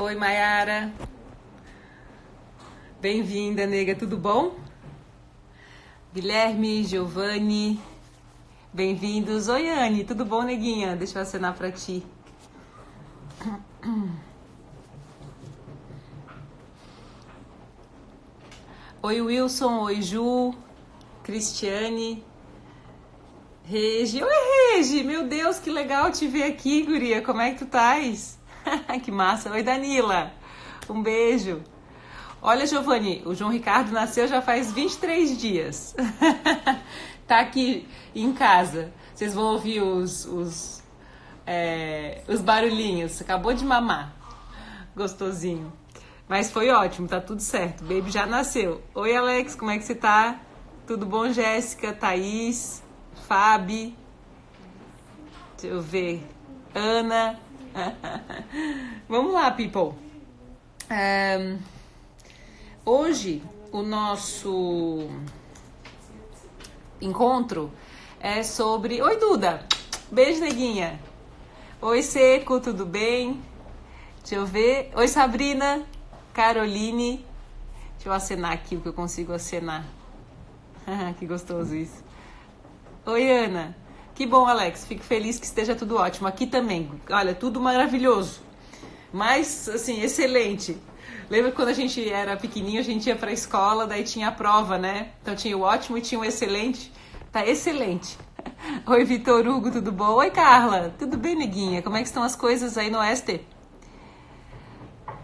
Oi, Mayara. Bem-vinda, nega. Tudo bom? Guilherme, Giovanni. Bem-vindos. Oi, Anne. Tudo bom, neguinha? Deixa eu acenar pra ti. Oi, Wilson. Oi, Ju. Cristiane. Regi. Oi, Regi. Meu Deus, que legal te ver aqui, guria. Como é que tu estás? Que massa. Oi, Danila. Um beijo. Olha, Giovanni, o João Ricardo nasceu já faz 23 dias. Tá aqui em casa. Vocês vão ouvir os barulhinhos. Acabou de mamar. Gostosinho. Mas foi ótimo, tá tudo certo. O baby já nasceu. Oi, Alex, como é que você tá? Tudo bom, Jéssica, Thaís, Fabi? Deixa eu ver. Ana. Vamos lá, people. Hoje, o nosso encontro é sobre... Oi, Duda. Beijo, neguinha. Oi, Seco, tudo bem? Deixa eu ver. Oi, Sabrina. Caroline. Deixa eu acenar aqui o que eu consigo acenar. Que gostoso isso. Oi, Ana. Que bom, Alex. Fico feliz que esteja tudo ótimo. Aqui também. Olha, tudo maravilhoso. Mas, assim, excelente. Lembra que quando a gente era pequenininho, a gente ia pra escola, daí tinha a prova, né? Então tinha o ótimo e tinha o excelente. Tá excelente. Oi, Vitor Hugo, tudo bom? Oi, Carla. Tudo bem, neguinha? Como é que estão as coisas aí no Oeste?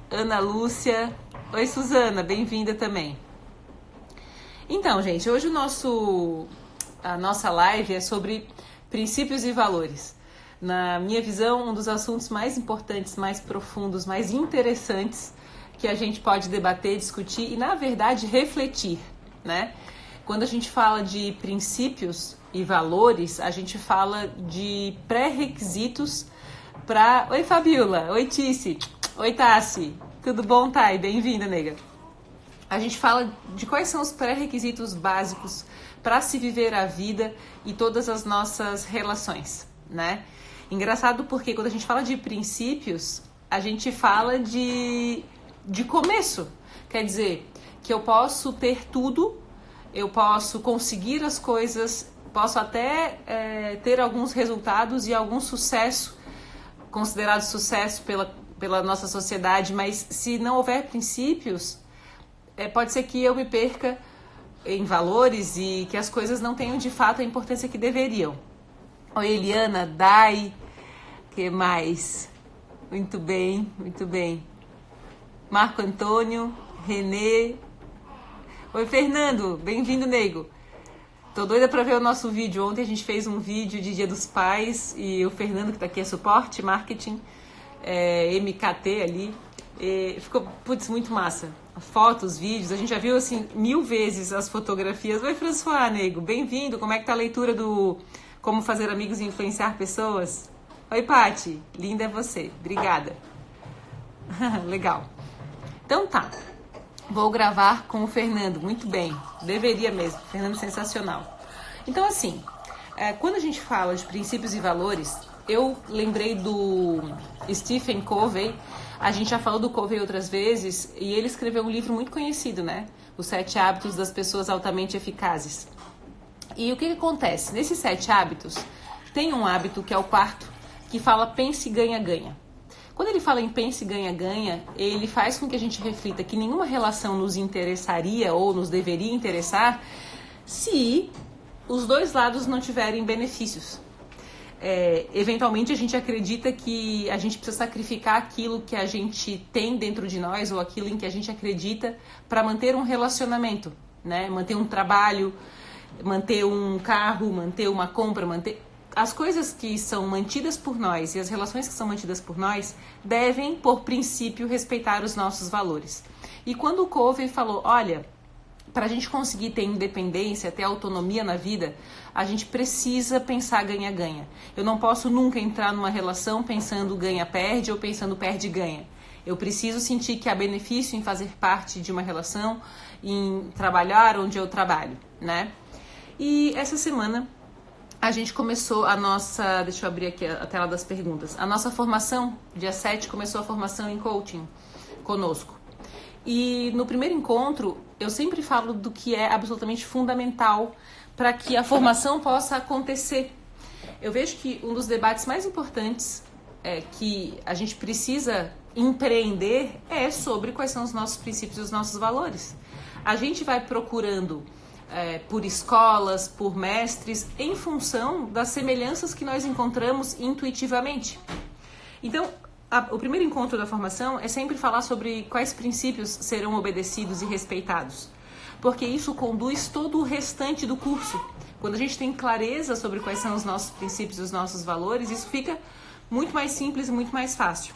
Ana Lúcia. Oi, Suzana. Bem-vinda também. Então, gente, hoje a nossa live é sobre princípios e valores. Na minha visão, um dos assuntos mais importantes, mais profundos, mais interessantes que a gente pode debater, discutir e, na verdade, refletir, né? Quando a gente fala de princípios e valores, a gente fala de pré-requisitos para... Oi, Fabiola. Oi, Tice. Oi, Tassi. Tudo bom, Thay? Bem-vinda, nega. A gente fala de quais são os pré-requisitos básicos para se viver a vida e todas as nossas relações, né? Engraçado porque quando a gente fala de princípios, a gente fala de começo. Quer dizer, que eu posso ter tudo, eu posso conseguir as coisas, posso até ter alguns resultados e algum sucesso, considerado sucesso pela nossa sociedade, mas se não houver princípios, pode ser que eu me perca em valores e que as coisas não tenham de fato a importância que deveriam. Oi, Eliana, Dai, que mais? Muito bem, muito bem. Marco Antônio, Renê. Oi, Fernando, bem-vindo, nego. Tô doida pra ver o nosso vídeo. Ontem a gente fez um vídeo de Dia dos Pais e o Fernando, que tá aqui, é suporte, marketing, MKT ali. Ficou, putz, muito massa. Fotos, vídeos, a gente já viu assim 1000 vezes as fotografias. Oi, François, nego, bem-vindo. Como é que tá a leitura do Como Fazer Amigos e Influenciar Pessoas? Oi, Pati, linda é você. Obrigada. Legal. Então tá, vou gravar com o Fernando, muito bem, deveria mesmo, Fernando sensacional. Então assim, quando a gente fala de princípios e valores, eu lembrei do Stephen Covey. A gente já falou do Covey outras vezes e ele escreveu um livro muito conhecido, né? Os 7 Hábitos das Pessoas Altamente Eficazes. E o que acontece? Nesses 7 hábitos, tem um hábito que é o 4º, que fala pense, ganha, ganha. Quando ele fala em pense, ganha, ganha, ele faz com que a gente reflita que nenhuma relação nos interessaria ou nos deveria interessar se os dois lados não tiverem benefícios. Eventualmente a gente acredita que a gente precisa sacrificar aquilo que a gente tem dentro de nós ou aquilo em que a gente acredita para manter um relacionamento, né? Manter um trabalho, manter um carro, manter uma compra, manter... As coisas que são mantidas por nós e as relações que são mantidas por nós devem, por princípio, respeitar os nossos valores. E quando o Covey falou, olha, para a gente conseguir ter independência, ter autonomia na vida, a gente precisa pensar ganha-ganha. Eu não posso nunca entrar numa relação pensando ganha-perde ou pensando perde-ganha. Eu preciso sentir que há benefício em fazer parte de uma relação, em trabalhar onde eu trabalho, né? E essa semana a gente começou a nossa... Deixa eu abrir aqui a tela das perguntas. A nossa formação, dia 7, começou a formação em coaching conosco. E no primeiro encontro, eu sempre falo do que é absolutamente fundamental para que a formação possa acontecer. Eu vejo que um dos debates mais importantes que a gente precisa empreender é sobre quais são os nossos princípios e os nossos valores. A gente vai procurando por escolas, por mestres, em função das semelhanças que nós encontramos intuitivamente. Então, o primeiro encontro da formação é sempre falar sobre quais princípios serão obedecidos e respeitados, porque isso conduz todo o restante do curso. Quando a gente tem clareza sobre quais são os nossos princípios e os nossos valores, isso fica muito mais simples e muito mais fácil.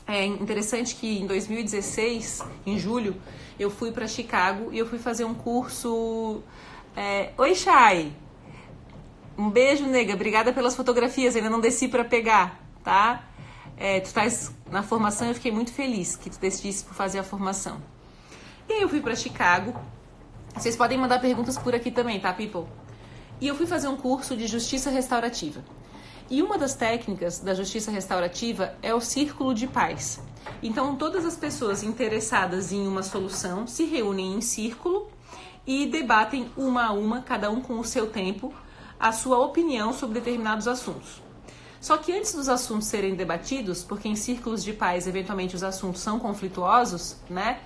É interessante que em 2016, em julho, eu fui para Chicago e eu fui fazer um curso... Oi, Chay! Um beijo, nega. Obrigada pelas fotografias. Ainda não desci para pegar, tá? Tu estás na formação e eu fiquei muito feliz que tu decidisse por fazer a formação. E aí eu fui para Chicago. Vocês podem mandar perguntas por aqui também, tá, people? E eu fui fazer um curso de justiça restaurativa. E uma das técnicas da justiça restaurativa é o círculo de paz. Então, todas as pessoas interessadas em uma solução se reúnem em círculo e debatem uma a uma, cada um com o seu tempo, a sua opinião sobre determinados assuntos. Só que antes dos assuntos serem debatidos, porque em círculos de paz, eventualmente, os assuntos são conflituosos, né?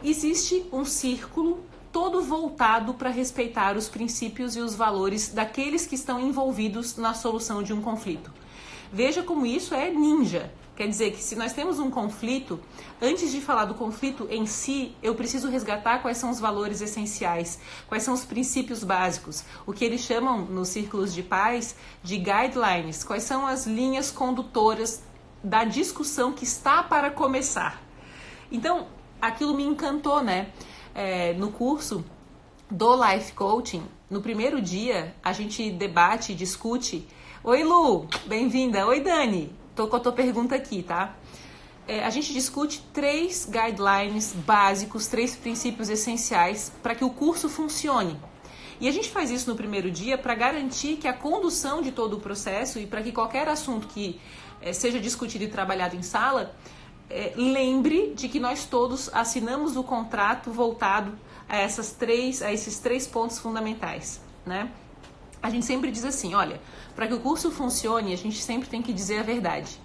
Existe um círculo todo voltado para respeitar os princípios e os valores daqueles que estão envolvidos na solução de um conflito. Veja como isso é ninja. Quer dizer que se nós temos um conflito, antes de falar do conflito em si, eu preciso resgatar quais são os valores essenciais, quais são os princípios básicos, o que eles chamam nos círculos de paz de guidelines, quais são as linhas condutoras da discussão que está para começar. Então, aquilo me encantou, né? No curso do Life Coaching, no primeiro dia, a gente debate, discute. Oi, Lu, bem-vinda. Oi, Dani, tô com a tua pergunta aqui, tá? A gente discute 3 guidelines básicos, 3 princípios essenciais para que o curso funcione. E a gente faz isso no primeiro dia para garantir que a condução de todo o processo e para que qualquer assunto que seja discutido e trabalhado em sala lembre de que nós todos assinamos o contrato voltado a esses 3 pontos fundamentais, né? A gente sempre diz assim, olha, para que o curso funcione, a gente sempre tem que dizer a verdade.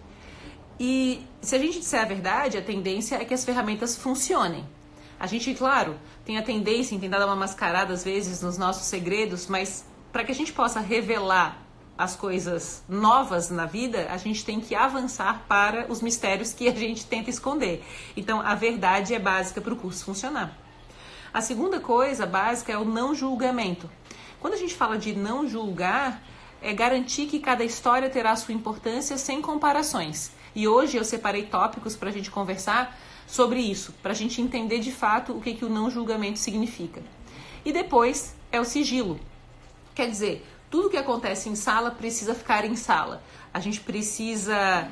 E se a gente disser a verdade, a tendência é que as ferramentas funcionem. A gente, claro, tem a tendência em tentar dar uma mascarada às vezes nos nossos segredos, mas para que a gente possa revelar as coisas novas na vida, a gente tem que avançar para os mistérios que a gente tenta esconder. Então, a verdade é básica para o curso funcionar. A segunda coisa básica é o não julgamento. Quando a gente fala de não julgar, é garantir que cada história terá sua importância sem comparações. E hoje eu separei tópicos para a gente conversar sobre isso, para a gente entender de fato o que o não julgamento significa. E depois é o sigilo. Quer dizer, tudo que acontece em sala precisa ficar em sala. A gente precisa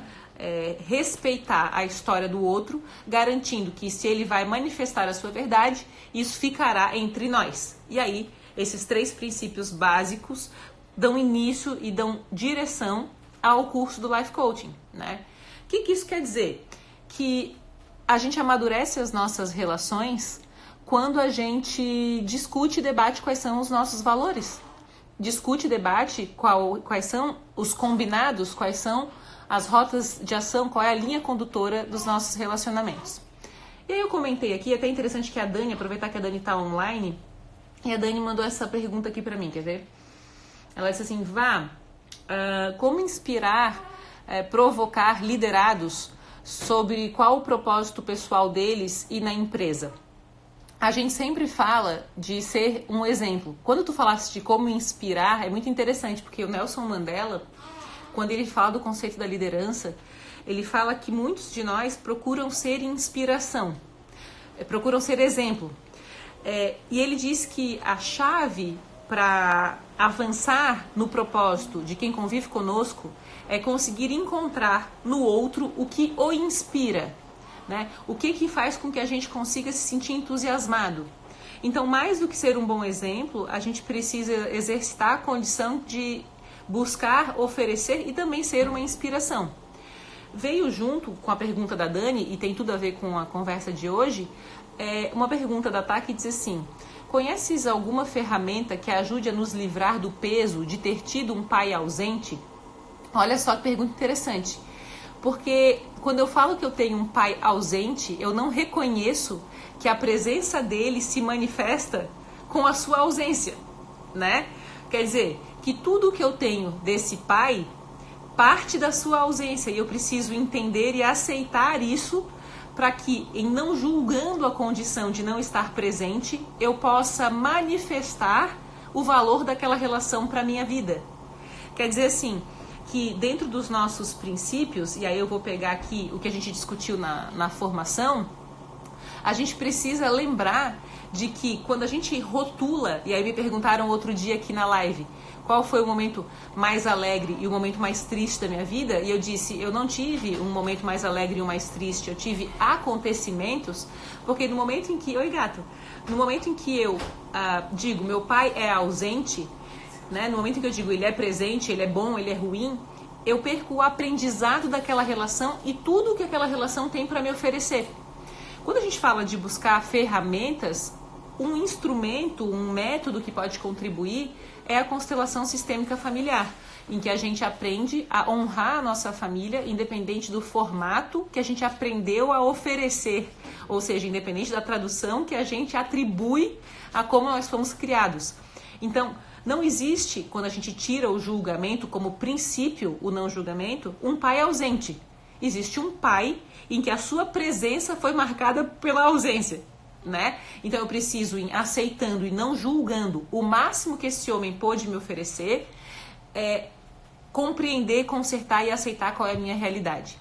respeitar a história do outro, garantindo que se ele vai manifestar a sua verdade, isso ficará entre nós. E aí, esses 3 princípios básicos dão início e dão direção ao curso do Life Coaching, né? O que isso quer dizer? Que a gente amadurece as nossas relações quando a gente discute e debate quais são os nossos valores. Discute e debate quais são os combinados, quais são as rotas de ação, qual é a linha condutora dos nossos relacionamentos. E aí eu comentei aqui, é até interessante que a Dani, aproveitar que a Dani está online, e a Dani mandou essa pergunta aqui para mim, quer ver? Ela disse assim, como inspirar, provocar liderados sobre qual o propósito pessoal deles e na empresa? A gente sempre fala de ser um exemplo. Quando tu falaste de como inspirar, é muito interessante, porque o Nelson Mandela, quando ele fala do conceito da liderança, ele fala que muitos de nós procuram ser inspiração, procuram ser exemplo. E ele diz que a chave para avançar no propósito de quem convive conosco é conseguir encontrar no outro o que o inspira, né? O que faz com que a gente consiga se sentir entusiasmado. Então, mais do que ser um bom exemplo, a gente precisa exercitar a condição de buscar, oferecer e também ser uma inspiração. Veio junto com a pergunta da Dani, e tem tudo a ver com a conversa de hoje, uma pergunta da Tá que diz assim: conheces alguma ferramenta que ajude a nos livrar do peso de ter tido um pai ausente? Olha só que pergunta interessante. Porque quando eu falo que eu tenho um pai ausente, eu não reconheço que a presença dele se manifesta com a sua ausência, né? Quer dizer, que tudo que eu tenho desse pai parte da sua ausência e eu preciso entender e aceitar isso para que, em não julgando a condição de não estar presente, eu possa manifestar o valor daquela relação para a minha vida. Quer dizer assim, que dentro dos nossos princípios, e aí eu vou pegar aqui o que a gente discutiu na formação, a gente precisa lembrar de que quando a gente rotula, e aí me perguntaram outro dia aqui na live, qual foi o momento mais alegre e o momento mais triste da minha vida, e eu disse, eu não tive um momento mais alegre e um mais triste, eu tive acontecimentos, porque no momento em que, oi gato, no momento em que eu digo, meu pai é ausente, né, no momento em que eu digo, ele é presente, ele é bom, ele é ruim, eu perco o aprendizado daquela relação e tudo que aquela relação tem para me oferecer. Quando a gente fala de buscar ferramentas, um instrumento, um método que pode contribuir é a constelação sistêmica familiar, em que a gente aprende a honrar a nossa família, independente do formato que a gente aprendeu a oferecer, ou seja, independente da tradução que a gente atribui a como nós fomos criados. Então, não existe, quando a gente tira o julgamento como princípio, o não julgamento, um pai ausente. Existe um pai em que a sua presença foi marcada pela ausência, né? Então eu preciso ir aceitando e não julgando o máximo que esse homem pôde me oferecer, compreender, consertar e aceitar qual é a minha realidade.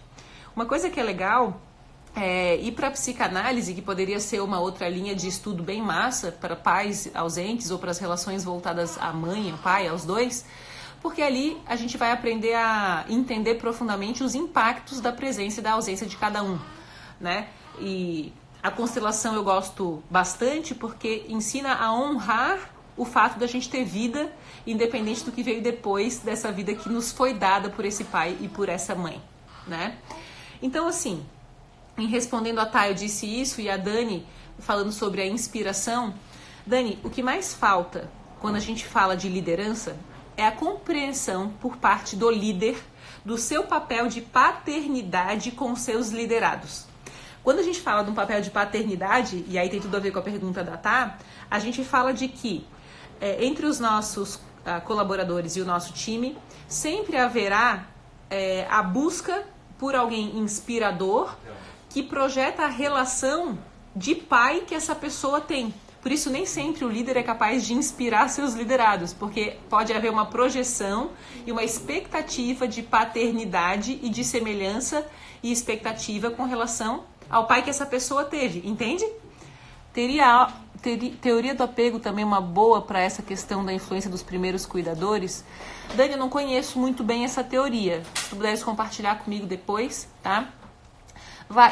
Uma coisa que é legal é ir para a psicanálise, que poderia ser uma outra linha de estudo bem massa para pais ausentes ou para as relações voltadas à mãe, ao pai, aos dois, porque ali a gente vai aprender a entender profundamente os impactos da presença e da ausência de cada um, né? E a constelação eu gosto bastante porque ensina a honrar o fato da gente ter vida, independente do que veio depois dessa vida que nos foi dada por esse pai e por essa mãe, né? Então, assim, em respondendo a Thay, eu disse isso, e a Dani falando sobre a inspiração. Dani, o que mais falta quando a gente fala de liderança é a compreensão por parte do líder do seu papel de paternidade com seus liderados. Quando a gente fala de um papel de paternidade, e aí tem tudo a ver com a pergunta da Tá, a gente fala de que entre os nossos colaboradores e o nosso time, sempre haverá a busca por alguém inspirador que projeta a relação de pai que essa pessoa tem. Por isso, nem sempre o líder é capaz de inspirar seus liderados, porque pode haver uma projeção e uma expectativa de paternidade e de semelhança e expectativa com relação ao pai que essa pessoa teve, entende? Teoria do apego também uma boa para essa questão da influência dos primeiros cuidadores. Dani, eu não conheço muito bem essa teoria. Se tu puderes compartilhar comigo depois, tá?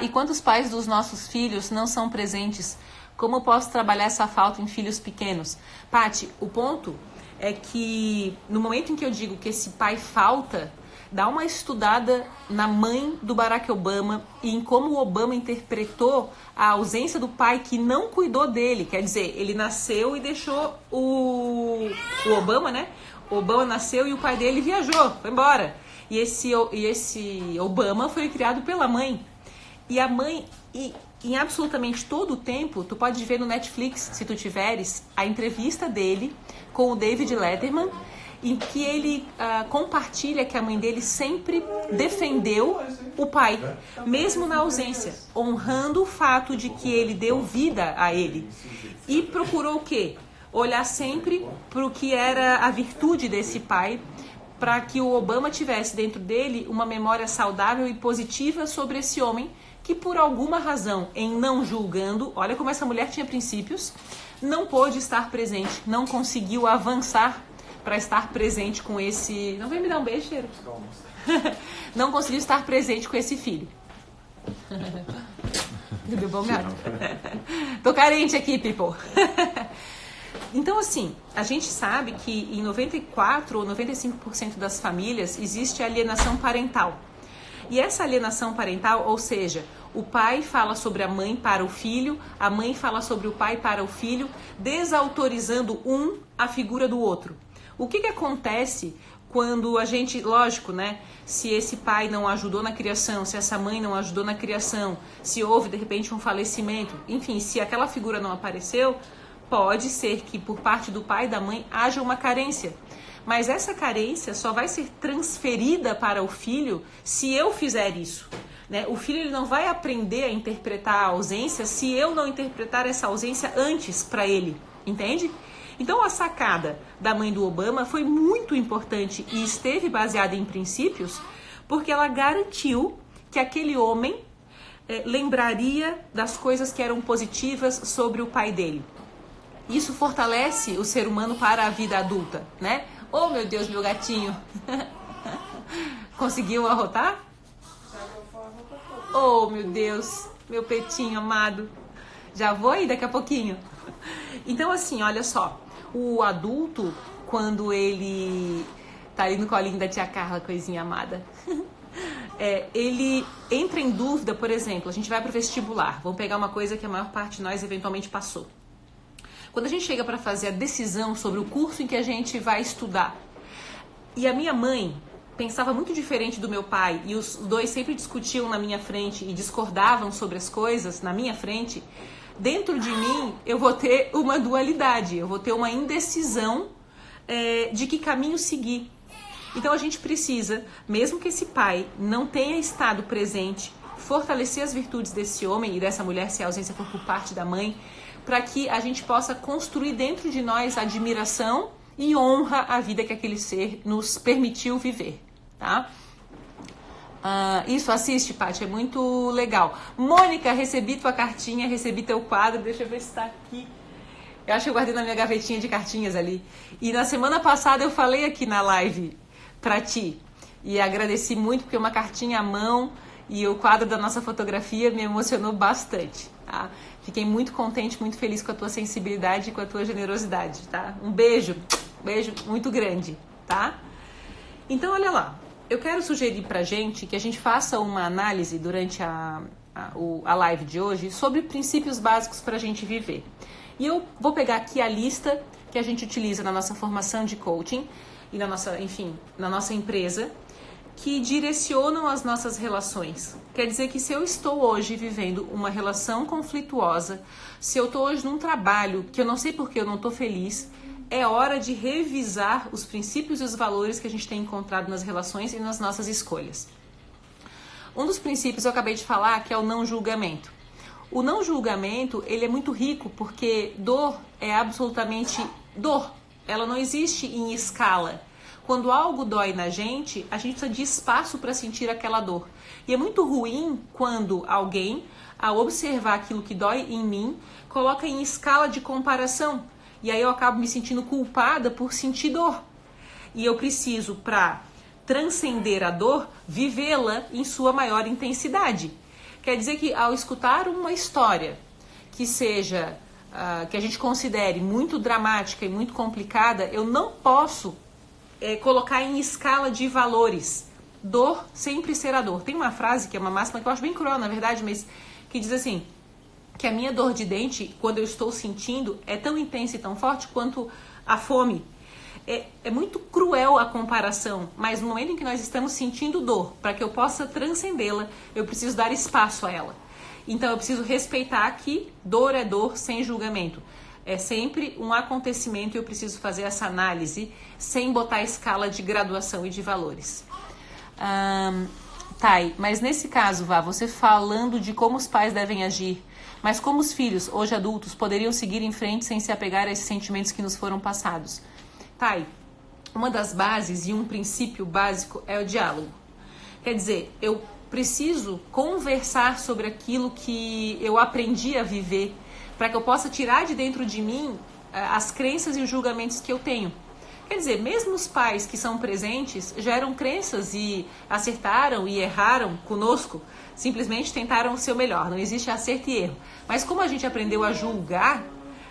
E quantos pais dos nossos filhos não são presentes? Como eu posso trabalhar essa falta em filhos pequenos? Paty, o ponto é que no momento em que eu digo que esse pai falta, dá uma estudada na mãe do Barack Obama e em como o Obama interpretou a ausência do pai que não cuidou dele. Quer dizer, ele nasceu e deixou o Obama, né? O Obama nasceu e o pai dele viajou, foi embora. E esse Obama foi criado pela mãe. E a mãe, em absolutamente todo o tempo, tu pode ver no Netflix, se tu tiveres, a entrevista dele com o David Letterman, em que ele compartilha que a mãe dele sempre defendeu o pai, mesmo na ausência, honrando o fato de que ele deu vida a ele. E procurou o quê? Olhar sempre para o que era a virtude desse pai, para que o Obama tivesse dentro dele uma memória saudável e positiva sobre esse homem, que por alguma razão, em não julgando, olha como essa mulher tinha princípios, não pôde estar presente, não conseguiu avançar para estar presente com esse... Não vem me dar um beijo, cheiro? Não conseguiu estar presente com esse filho. Tudo bom, gato? Tô carente aqui, people. Então, assim, a gente sabe que em 94 ou 95% das famílias existe alienação parental. E essa alienação parental, ou seja, o pai fala sobre a mãe para o filho, a mãe fala sobre o pai para o filho, desautorizando a figura do outro. O que acontece quando a gente, lógico, né? Se esse pai não ajudou na criação, se essa mãe não ajudou na criação, se houve de repente um falecimento, enfim, se aquela figura não apareceu, pode ser que por parte do pai e da mãe haja uma carência. Mas essa carência só vai ser transferida para o filho se eu fizer isso. Né? O filho ele não vai aprender a interpretar a ausência se eu não interpretar essa ausência antes para ele, entende? Então a sacada da mãe do Obama foi muito importante e esteve baseada em princípios, porque ela garantiu que aquele homem lembraria das coisas que eram positivas sobre o pai dele. Isso fortalece o ser humano para a vida adulta, né? Oh, meu Deus, meu gatinho. Conseguiu arrotar? Oh, meu Deus, meu petinho amado. Já vou aí daqui a pouquinho. Então, assim, olha só. O adulto, quando ele tá ali no colinho da tia Carla, coisinha amada, ele entra em dúvida, por exemplo, a gente vai pro vestibular. Vamos pegar uma coisa que a maior parte de nós eventualmente passou. Quando a gente chega para fazer a decisão sobre o curso em que a gente vai estudar, e a minha mãe pensava muito diferente do meu pai, e os dois sempre discutiam na minha frente e discordavam sobre as coisas na minha frente, dentro de mim eu vou ter uma dualidade, eu vou ter uma indecisão de que caminho seguir. Então a gente precisa, mesmo que esse pai não tenha estado presente, fortalecer as virtudes desse homem e dessa mulher, se a ausência for por parte da mãe, para que a gente possa construir dentro de nós admiração e honra à vida que aquele ser nos permitiu viver, tá? Isso, assiste, Paty, é muito legal. Mônica, recebi tua cartinha, recebi teu quadro, deixa eu ver se tá aqui. Eu acho que eu guardei na minha gavetinha de cartinhas ali. E na semana passada eu falei aqui na live pra ti, e agradeci muito porque uma cartinha à mão e o quadro da nossa fotografia me emocionou bastante, tá? Fiquei muito contente, muito feliz com a tua sensibilidade e com a tua generosidade, tá? Um beijo muito grande, tá? Então, olha lá, eu quero sugerir pra gente que a gente faça uma análise durante a live de hoje sobre princípios básicos pra gente viver. E eu vou pegar aqui a lista que a gente utiliza na nossa formação de coaching e na nossa empresa, que direcionam as nossas relações. Quer dizer que se eu estou hoje vivendo uma relação conflituosa, se eu estou hoje num trabalho que eu não sei porque eu não estou feliz, é hora de revisar os princípios e os valores que a gente tem encontrado nas relações e nas nossas escolhas. Um dos princípios eu acabei de falar, que é o não julgamento. O não julgamento, ele é muito rico porque dor é absolutamente dor. Ela não existe em escala. Quando algo dói na gente, a gente precisa de espaço para sentir aquela dor. E é muito ruim quando alguém, ao observar aquilo que dói em mim, coloca em escala de comparação. E aí eu acabo me sentindo culpada por sentir dor. E eu preciso, para transcender a dor, vivê-la em sua maior intensidade. Quer dizer que ao escutar uma história que seja, que a gente considere muito dramática e muito complicada, eu não posso colocar em escala de valores. Dor sempre será dor. Tem uma frase que é uma máxima que eu acho bem cruel, na verdade, mas que diz assim, que a minha dor de dente, quando eu estou sentindo, é tão intensa e tão forte quanto a fome. É muito cruel a comparação, mas no momento em que nós estamos sentindo dor, para que eu possa transcendê-la, eu preciso dar espaço a ela. Então eu preciso respeitar que dor é dor sem julgamento. É sempre um acontecimento e eu preciso fazer essa análise sem botar a escala de graduação e de valores. Thay, mas nesse caso, você falando de como os pais devem agir, mas como os filhos, hoje adultos, poderiam seguir em frente sem se apegar a esses sentimentos que nos foram passados? Thay, uma das bases e um princípio básico é o diálogo. Quer dizer, eu preciso conversar sobre aquilo que eu aprendi a viver, para que eu possa tirar de dentro de mim as crenças e os julgamentos que eu tenho. Quer dizer, mesmo os pais que são presentes geram crenças e acertaram e erraram conosco, simplesmente tentaram o seu melhor, não existe acerto e erro. Mas como a gente aprendeu a julgar,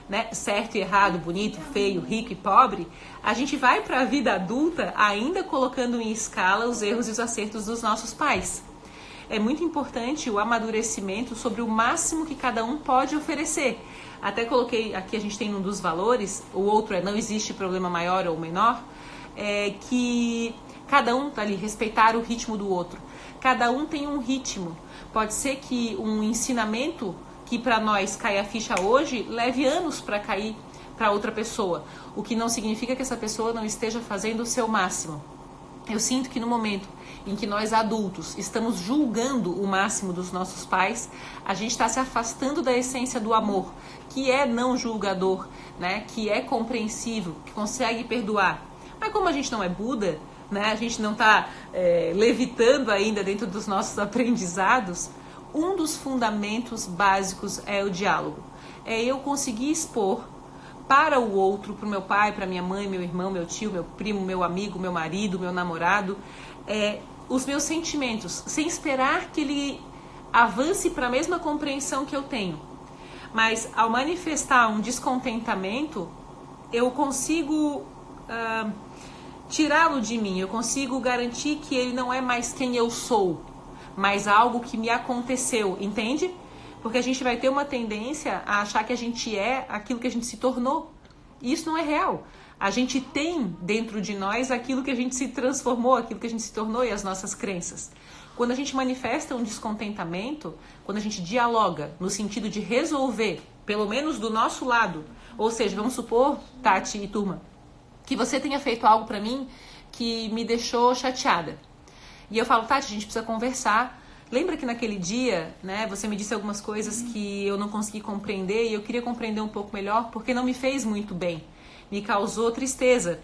né, certo e errado, bonito, feio, rico e pobre, a gente vai para a vida adulta ainda colocando em escala os erros e os acertos dos nossos pais. É muito importante o amadurecimento sobre o máximo que cada um pode oferecer. Até coloquei aqui, a gente tem um dos valores, o outro é não existe problema maior ou menor, que cada um tá ali, respeitar o ritmo do outro. Cada um tem um ritmo. Pode ser que um ensinamento que para nós cai a ficha hoje leve anos para cair para outra pessoa, o que não significa que essa pessoa não esteja fazendo o seu máximo. Eu sinto que no momento em que nós adultos estamos julgando o máximo dos nossos pais, a gente está se afastando da essência do amor, que é não julgador, né? Que é compreensivo, que consegue perdoar. Mas como a gente não é Buda, né? A gente não está levitando ainda dentro dos nossos aprendizados, um dos fundamentos básicos é o diálogo. É eu conseguir expor para o outro, para o meu pai, para minha mãe, meu irmão, meu tio, meu primo, meu amigo, meu marido, meu namorado, os meus sentimentos, sem esperar que ele avance para a mesma compreensão que eu tenho. Mas ao manifestar um descontentamento, eu consigo tirá-lo de mim, eu consigo garantir que ele não é mais quem eu sou, mas algo que me aconteceu, entende? Porque a gente vai ter uma tendência a achar que a gente é aquilo que a gente se tornou. E isso não é real. A gente tem dentro de nós aquilo que a gente se transformou, aquilo que a gente se tornou e as nossas crenças. Quando a gente manifesta um descontentamento, quando a gente dialoga no sentido de resolver, pelo menos do nosso lado, ou seja, vamos supor, Tati e turma, que você tenha feito algo pra mim que me deixou chateada. E eu falo, Tati, a gente precisa conversar. Lembra que naquele dia, né, você me disse algumas coisas que eu não consegui compreender e eu queria compreender um pouco melhor porque não me fez muito bem, me causou tristeza.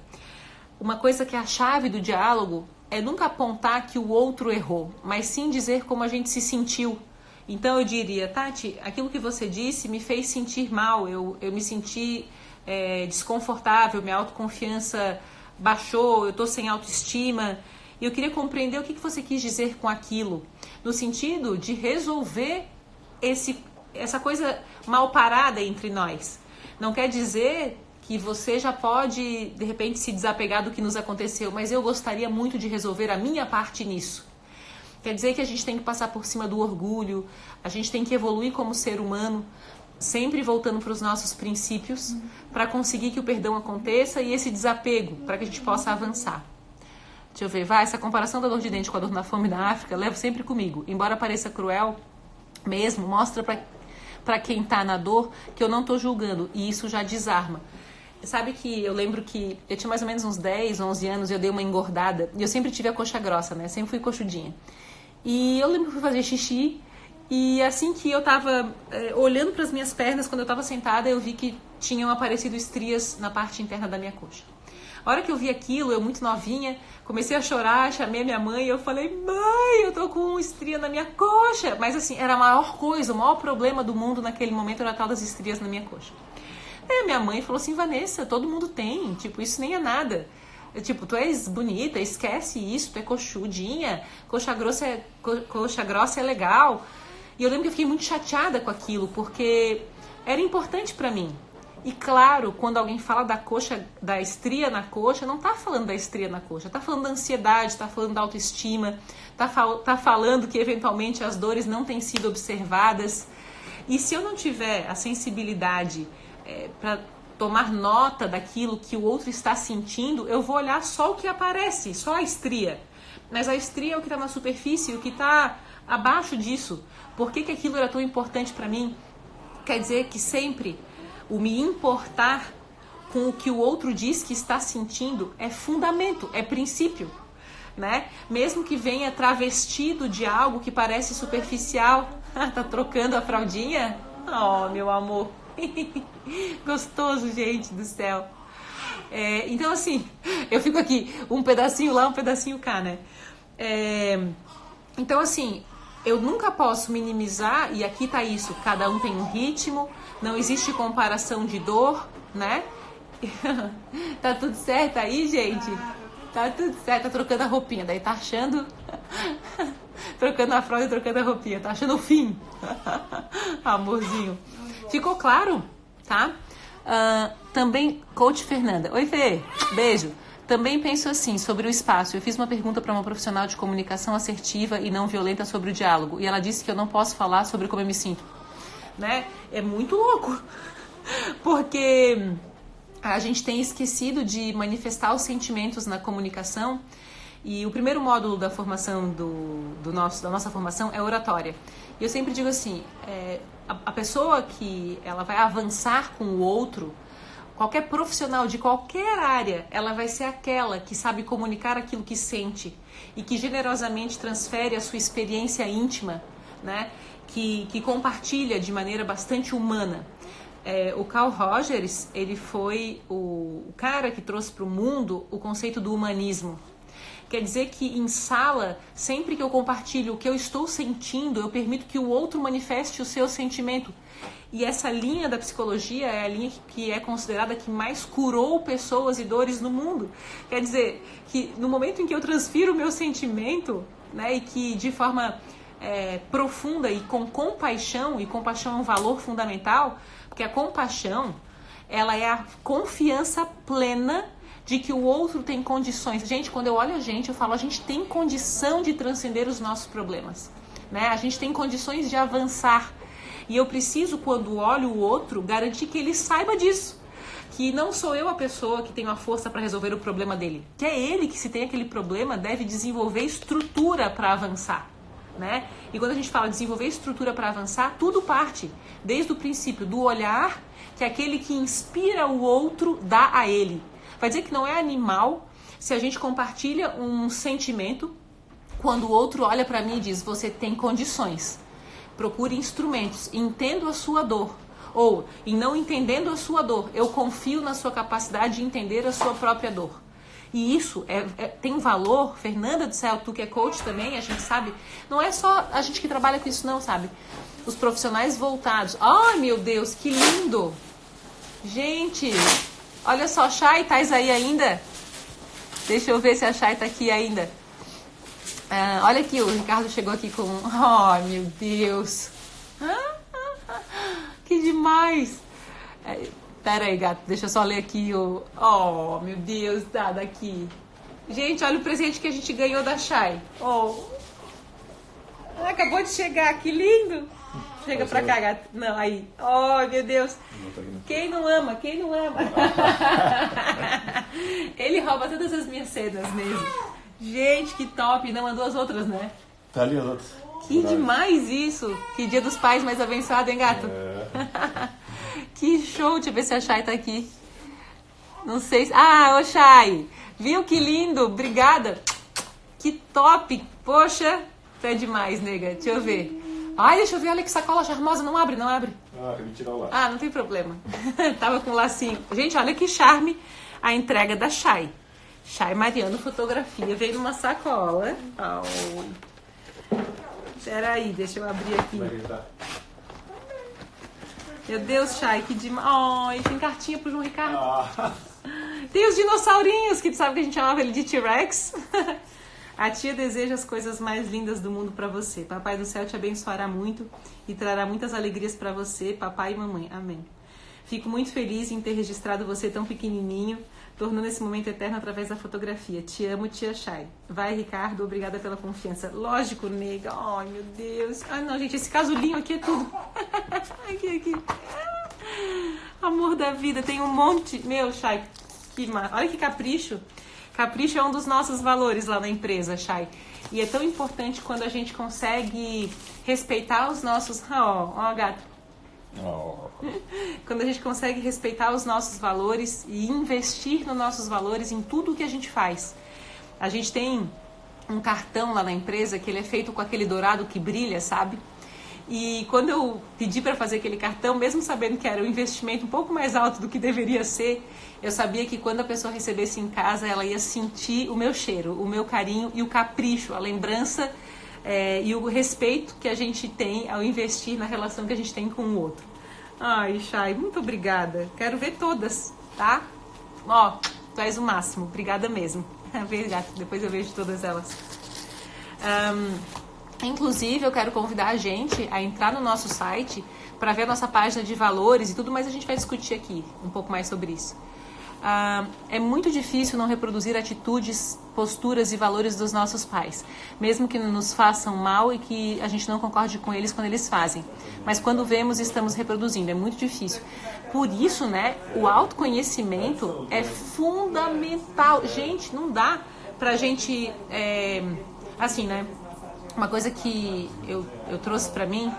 Uma coisa que é a chave do diálogo é nunca apontar que o outro errou, mas sim dizer como a gente se sentiu. Então eu diria, Tati, aquilo que você disse me fez sentir mal, eu me senti desconfortável, minha autoconfiança baixou, eu estou sem autoestima. E eu queria compreender o que você quis dizer com aquilo, no sentido de resolver essa coisa mal parada entre nós. Não quer dizer que você já pode, de repente, se desapegar do que nos aconteceu, mas eu gostaria muito de resolver a minha parte nisso. Quer dizer que a gente tem que passar por cima do orgulho, a gente tem que evoluir como ser humano, sempre voltando para os nossos princípios, para conseguir que o perdão aconteça e esse desapego, para que a gente possa avançar. Deixa eu ver, essa comparação da dor de dente com a dor na fome da África, levo sempre comigo. Embora pareça cruel mesmo, mostra para quem tá na dor que eu não tô julgando. E isso já desarma. Sabe que eu lembro que eu tinha mais ou menos uns 10, 11 anos, eu dei uma engordada. E eu sempre tive a coxa grossa, né? Sempre fui coxudinha. E eu lembro que fui fazer xixi. E assim que eu tava olhando para as minhas pernas, quando eu tava sentada, eu vi que tinham aparecido estrias na parte interna da minha coxa. A hora que eu vi aquilo, eu muito novinha, comecei a chorar, chamei a minha mãe e eu falei, mãe, eu tô com estria na minha coxa. Mas assim, era a maior coisa, o maior problema do mundo naquele momento era a tal das estrias na minha coxa. Aí a minha mãe falou assim, Vanessa, todo mundo tem, tipo, isso nem é nada. Tipo, tu és bonita, esquece isso, tu é coxudinha, coxa grossa é legal. E eu lembro que eu fiquei muito chateada com aquilo, porque era importante pra mim. E claro, quando alguém fala da estria na coxa, não tá falando da estria na coxa, tá falando da ansiedade, tá falando da autoestima, tá falando que eventualmente as dores não têm sido observadas. E se eu não tiver a sensibilidade para tomar nota daquilo que o outro está sentindo, eu vou olhar só o que aparece, só a estria. Mas a estria é o que está na superfície, o que está abaixo disso. Por que aquilo era tão importante para mim? Quer dizer que sempre o me importar com o que o outro diz que está sentindo é fundamento, é princípio, né? Mesmo que venha travestido de algo que parece superficial. Tá trocando a fraldinha? Oh, meu amor. Gostoso, gente do céu. Então, assim, eu fico aqui, um pedacinho lá, um pedacinho cá, né? Então, assim, eu nunca posso minimizar, e aqui tá isso, cada um tem um ritmo, não existe comparação de dor, né? Tá tudo certo aí, gente? Tá tudo certo, tá trocando a roupinha, daí tá achando... trocando a fralda e trocando a roupinha, tá achando o fim. Amorzinho. Ficou claro, tá? Também, Coach Fernanda. Oi, Fê. Beijo. Também penso assim, sobre o espaço. Eu fiz uma pergunta para uma profissional de comunicação assertiva e não violenta sobre o diálogo. E ela disse que eu não posso falar sobre como eu me sinto. Né? É muito louco. Porque a gente tem esquecido de manifestar os sentimentos na comunicação. E o primeiro módulo da formação da nossa formação é oratória. E eu sempre digo assim, a pessoa que ela vai avançar com o outro, qualquer profissional de qualquer área, ela vai ser aquela que sabe comunicar aquilo que sente e que generosamente transfere a sua experiência íntima, né? Que compartilha de maneira bastante humana. O Carl Rogers, ele foi o cara que trouxe para o mundo o conceito do humanismo. Quer dizer que em sala, sempre que eu compartilho o que eu estou sentindo, eu permito que o outro manifeste o seu sentimento. E essa linha da psicologia é a linha que é considerada que mais curou pessoas e dores no mundo. Quer dizer que no momento em que eu transfiro o meu sentimento, né, e que de forma profunda e com compaixão, e compaixão é um valor fundamental, porque a compaixão, ela é a confiança plena de que o outro tem condições. Gente, quando eu olho a gente, eu falo, a gente tem condição de transcender os nossos problemas, né? A gente tem condições de avançar. E eu preciso, quando olho o outro, garantir que ele saiba disso. Que não sou eu a pessoa que tenho a força para resolver o problema dele. Que é ele que, se tem aquele problema, deve desenvolver estrutura para avançar, né? E quando a gente fala desenvolver estrutura para avançar, tudo parte desde o princípio do olhar que aquele que inspira o outro dá a ele. Vai dizer que não é animal se a gente compartilha um sentimento quando o outro olha para mim e diz, você tem condições, procure instrumentos, entendo a sua dor. Ou, em não entendendo a sua dor, eu confio na sua capacidade de entender a sua própria dor. E isso tem um valor, Fernanda do céu, tu que é coach também, a gente sabe, não é só a gente que trabalha com isso não, sabe? Os profissionais voltados. Ai, meu Deus, que lindo! Gente... Olha só, Chay, tá aí ainda? Deixa eu ver se a Chay tá aqui ainda. Olha aqui, o Ricardo chegou aqui com... Oh, meu Deus. Que demais. Pera aí, gato, deixa eu só ler aqui o... Oh, meu Deus, tá daqui. Gente, olha o presente que a gente ganhou da Chay. Oh. Acabou de chegar, que lindo. Chega pra cá, gato. Não, aí. Oh, meu Deus. Quem não ama? Quem não ama? Ele rouba todas as minhas cenas mesmo. Gente, que top. Não mandou as outras, né? Tá ali as outras. Que demais isso. Que dia dos pais mais abençoado, hein, gato? Que show. Deixa eu ver se a Chay tá aqui. Não sei se... ô Chay. Viu que lindo? Obrigada. Que top. Poxa, tá demais, nega. Deixa eu ver. Ai, deixa eu ver, olha que sacola charmosa. Não abre, não abre. Eu vou tirar o laço. Não tem problema. Tava com lacinho. Gente, olha que charme a entrega da Chay. Chay Mariano Fotografia. Veio numa sacola. Peraí, deixa eu abrir aqui. Meu Deus, Chay, que demais. Ai, tem cartinha pro João Ricardo. Tem os dinossaurinhos, que tu sabe que a gente chamava ele de T-Rex. A tia deseja as coisas mais lindas do mundo para você. Papai do céu te abençoará muito e trará muitas alegrias para você, papai e mamãe. Amém. Fico muito feliz em ter registrado você tão pequenininho, tornando esse momento eterno através da fotografia. Te amo, tia Chay. Vai, Ricardo, obrigada pela confiança. Lógico, nega. Ai, meu Deus. Ai, não, gente, esse casulinho aqui é tudo. Aqui. Amor da vida, tem um monte. Meu, Chay, que massa. Olha que capricho. Capricho é um dos nossos valores lá na empresa, Chay. E é tão importante quando a gente consegue respeitar os nossos... Ó, gato. Quando a gente consegue respeitar os nossos valores e investir nos nossos valores em tudo o que a gente faz. A gente tem um cartão lá na empresa que ele é feito com aquele dourado que brilha, sabe? E quando eu pedi para fazer aquele cartão, mesmo sabendo que era um investimento um pouco mais alto do que deveria ser, eu sabia que quando a pessoa recebesse em casa, ela ia sentir o meu cheiro, o meu carinho e o capricho, a lembrança e o respeito que a gente tem ao investir na relação que a gente tem com o outro. Ai, Chay, muito obrigada. Quero ver todas, tá? Ó, tu és o máximo. Obrigada mesmo. Depois eu vejo todas elas. Inclusive, eu quero convidar a gente a entrar no nosso site para ver a nossa página de valores e tudo mais. A gente vai discutir aqui um pouco mais sobre isso. É muito difícil não reproduzir atitudes, posturas e valores dos nossos pais, mesmo que nos façam mal e que a gente não concorde com eles quando eles fazem. Mas quando vemos, estamos reproduzindo. É muito difícil. Por isso, né, o autoconhecimento é fundamental. Gente, não dá pra gente... assim, né? Uma coisa que eu trouxe pra mim...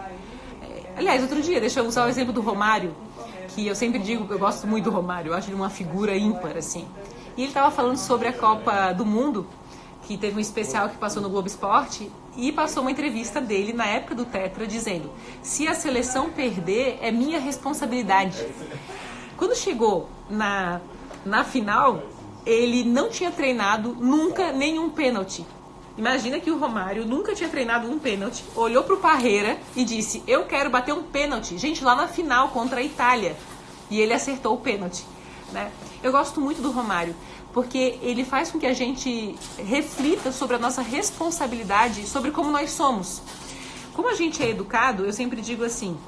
aliás, outro dia, deixa eu usar o exemplo do Romário, que eu sempre digo, eu gosto muito do Romário, eu acho ele uma figura ímpar, assim. E ele estava falando sobre a Copa do Mundo, que teve um especial que passou no Globo Esporte, e passou uma entrevista dele na época do Tetra, dizendo: se a seleção perder, é minha responsabilidade. Quando chegou na final, ele não tinha treinado nunca nenhum pênalti. Imagina que o Romário nunca tinha treinado um pênalti, olhou pro Parreira e disse: eu quero bater um pênalti. Gente, lá na final contra a Itália. E ele acertou o pênalti, né? Eu gosto muito do Romário, porque ele faz com que a gente reflita sobre a nossa responsabilidade, sobre como nós somos. Como a gente é educado, eu sempre digo assim,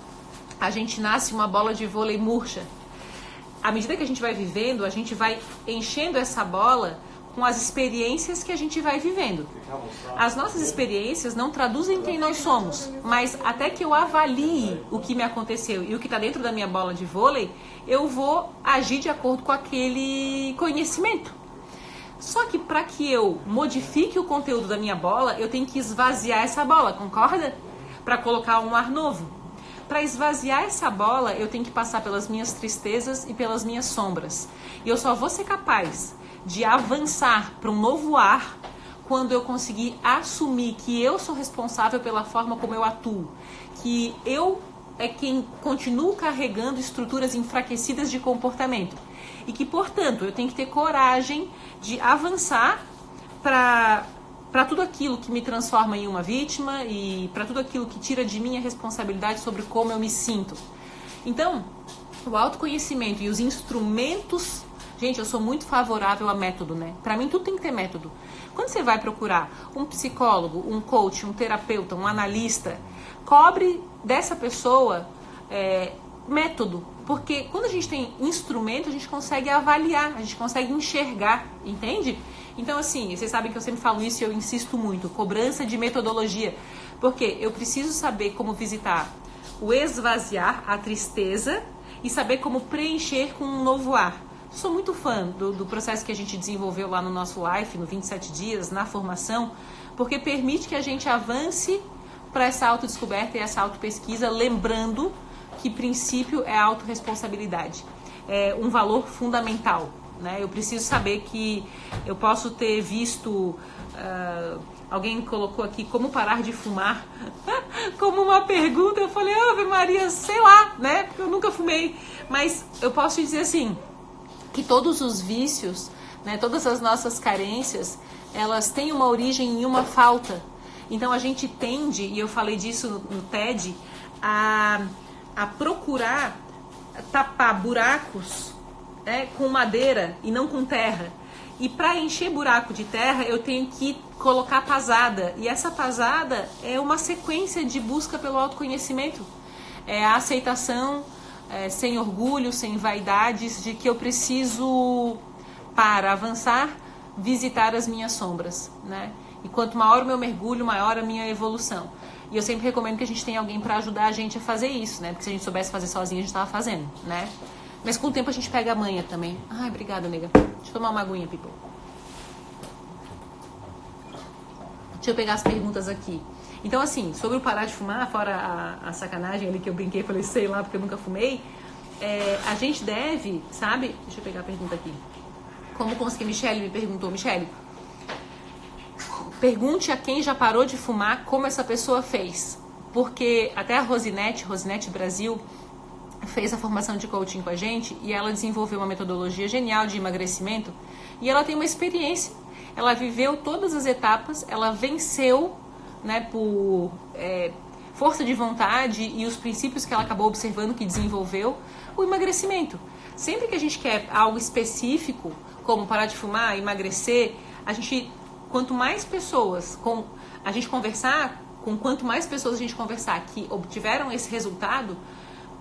a gente nasce uma bola de vôlei murcha. À medida que a gente vai vivendo, a gente vai enchendo essa bola com as experiências que a gente vai vivendo. As nossas experiências não traduzem quem nós somos, mas até que eu avalie o que me aconteceu e o que está dentro da minha bola de vôlei, eu vou agir de acordo com aquele conhecimento. Só que para que eu modifique o conteúdo da minha bola, eu tenho que esvaziar essa bola, concorda? Para colocar um ar novo. Para esvaziar essa bola, eu tenho que passar pelas minhas tristezas e pelas minhas sombras. E eu só vou ser capaz de avançar para um novo ar quando eu conseguir assumir que eu sou responsável pela forma como eu atuo, que eu é quem continuo carregando estruturas enfraquecidas de comportamento e que, portanto, eu tenho que ter coragem de avançar para tudo aquilo que me transforma em uma vítima e para tudo aquilo que tira de mim a responsabilidade sobre como eu me sinto. Então, o autoconhecimento e os instrumentos... Gente, eu sou muito favorável a método, né? Pra mim tudo tem que ter método. Quando você vai procurar um psicólogo, um coach, um terapeuta, um analista, cobre dessa pessoa método. Porque quando a gente tem instrumento, a gente consegue avaliar, a gente consegue enxergar, entende? Então, assim, vocês sabem que eu sempre falo isso e eu insisto muito. Cobrança de metodologia. Porque eu preciso saber como visitar o esvaziar, a tristeza, e saber como preencher com um novo ar. Sou muito fã do processo que a gente desenvolveu lá no nosso Life, no 27 dias, na formação, porque permite que a gente avance para essa autodescoberta e essa autopesquisa, lembrando que princípio é a autorresponsabilidade. É um valor fundamental, né? Eu preciso saber que eu posso ter visto... alguém colocou aqui como parar de fumar como uma pergunta. Eu falei, Ave Maria, sei lá, né? Porque eu nunca fumei. Mas eu posso dizer assim... que todos os vícios, né, todas as nossas carências, elas têm uma origem em uma falta. Então a gente tende, e eu falei disso no TED, a procurar tapar buracos, né, com madeira e não com terra. E para encher buraco de terra, eu tenho que colocar pasada. E essa pasada é uma sequência de busca pelo autoconhecimento. É a aceitação... sem orgulho, sem vaidades, de que eu preciso, para avançar, visitar as minhas sombras, né? E quanto maior o meu mergulho, maior a minha evolução. E eu sempre recomendo que a gente tenha alguém para ajudar a gente a fazer isso, né? Porque se a gente soubesse fazer sozinho, a gente estava fazendo, né? Mas com o tempo a gente pega a manha também. Ai, obrigada, nega. Deixa eu tomar uma aguinha, people. Deixa eu pegar as perguntas aqui. Então, assim, sobre o parar de fumar, fora a sacanagem ali que eu brinquei, falei, sei lá, porque eu nunca fumei, a gente deve, sabe? Deixa eu pegar a pergunta aqui. Como conseguir? Michele me perguntou. Michele, pergunte a quem já parou de fumar como essa pessoa fez. Porque até a Rosinete Brasil, fez a formação de coaching com a gente e ela desenvolveu uma metodologia genial de emagrecimento e ela tem uma experiência. Ela viveu todas as etapas, ela venceu, né, por força de vontade e os princípios que ela acabou observando que desenvolveu, o emagrecimento. Sempre que a gente quer algo específico, como parar de fumar, emagrecer, quanto mais pessoas a gente conversar, com quanto mais pessoas a gente conversar que obtiveram esse resultado,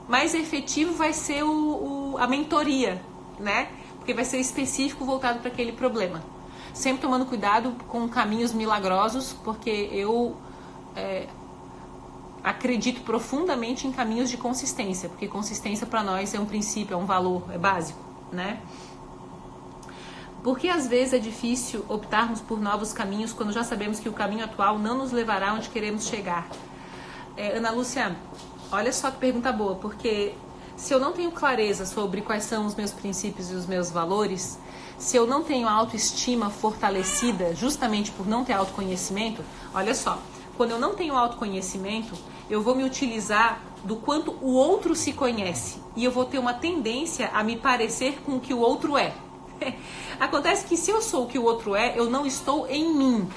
mais efetivo vai ser a mentoria, né? Porque vai ser específico voltado para aquele problema. Sempre tomando cuidado com caminhos milagrosos, porque eu acredito profundamente em caminhos de consistência, porque consistência para nós é um princípio, é um valor, é básico, né? Porque às vezes é difícil optarmos por novos caminhos quando já sabemos que o caminho atual não nos levará onde queremos chegar? Ana Lúcia, olha só que pergunta boa, porque se eu não tenho clareza sobre quais são os meus princípios e os meus valores, se eu não tenho autoestima fortalecida justamente por não ter autoconhecimento, olha só, quando eu não tenho autoconhecimento, eu vou me utilizar do quanto o outro se conhece e eu vou ter uma tendência a me parecer com o que o outro é. Acontece que se eu sou o que o outro é, eu não estou em mim.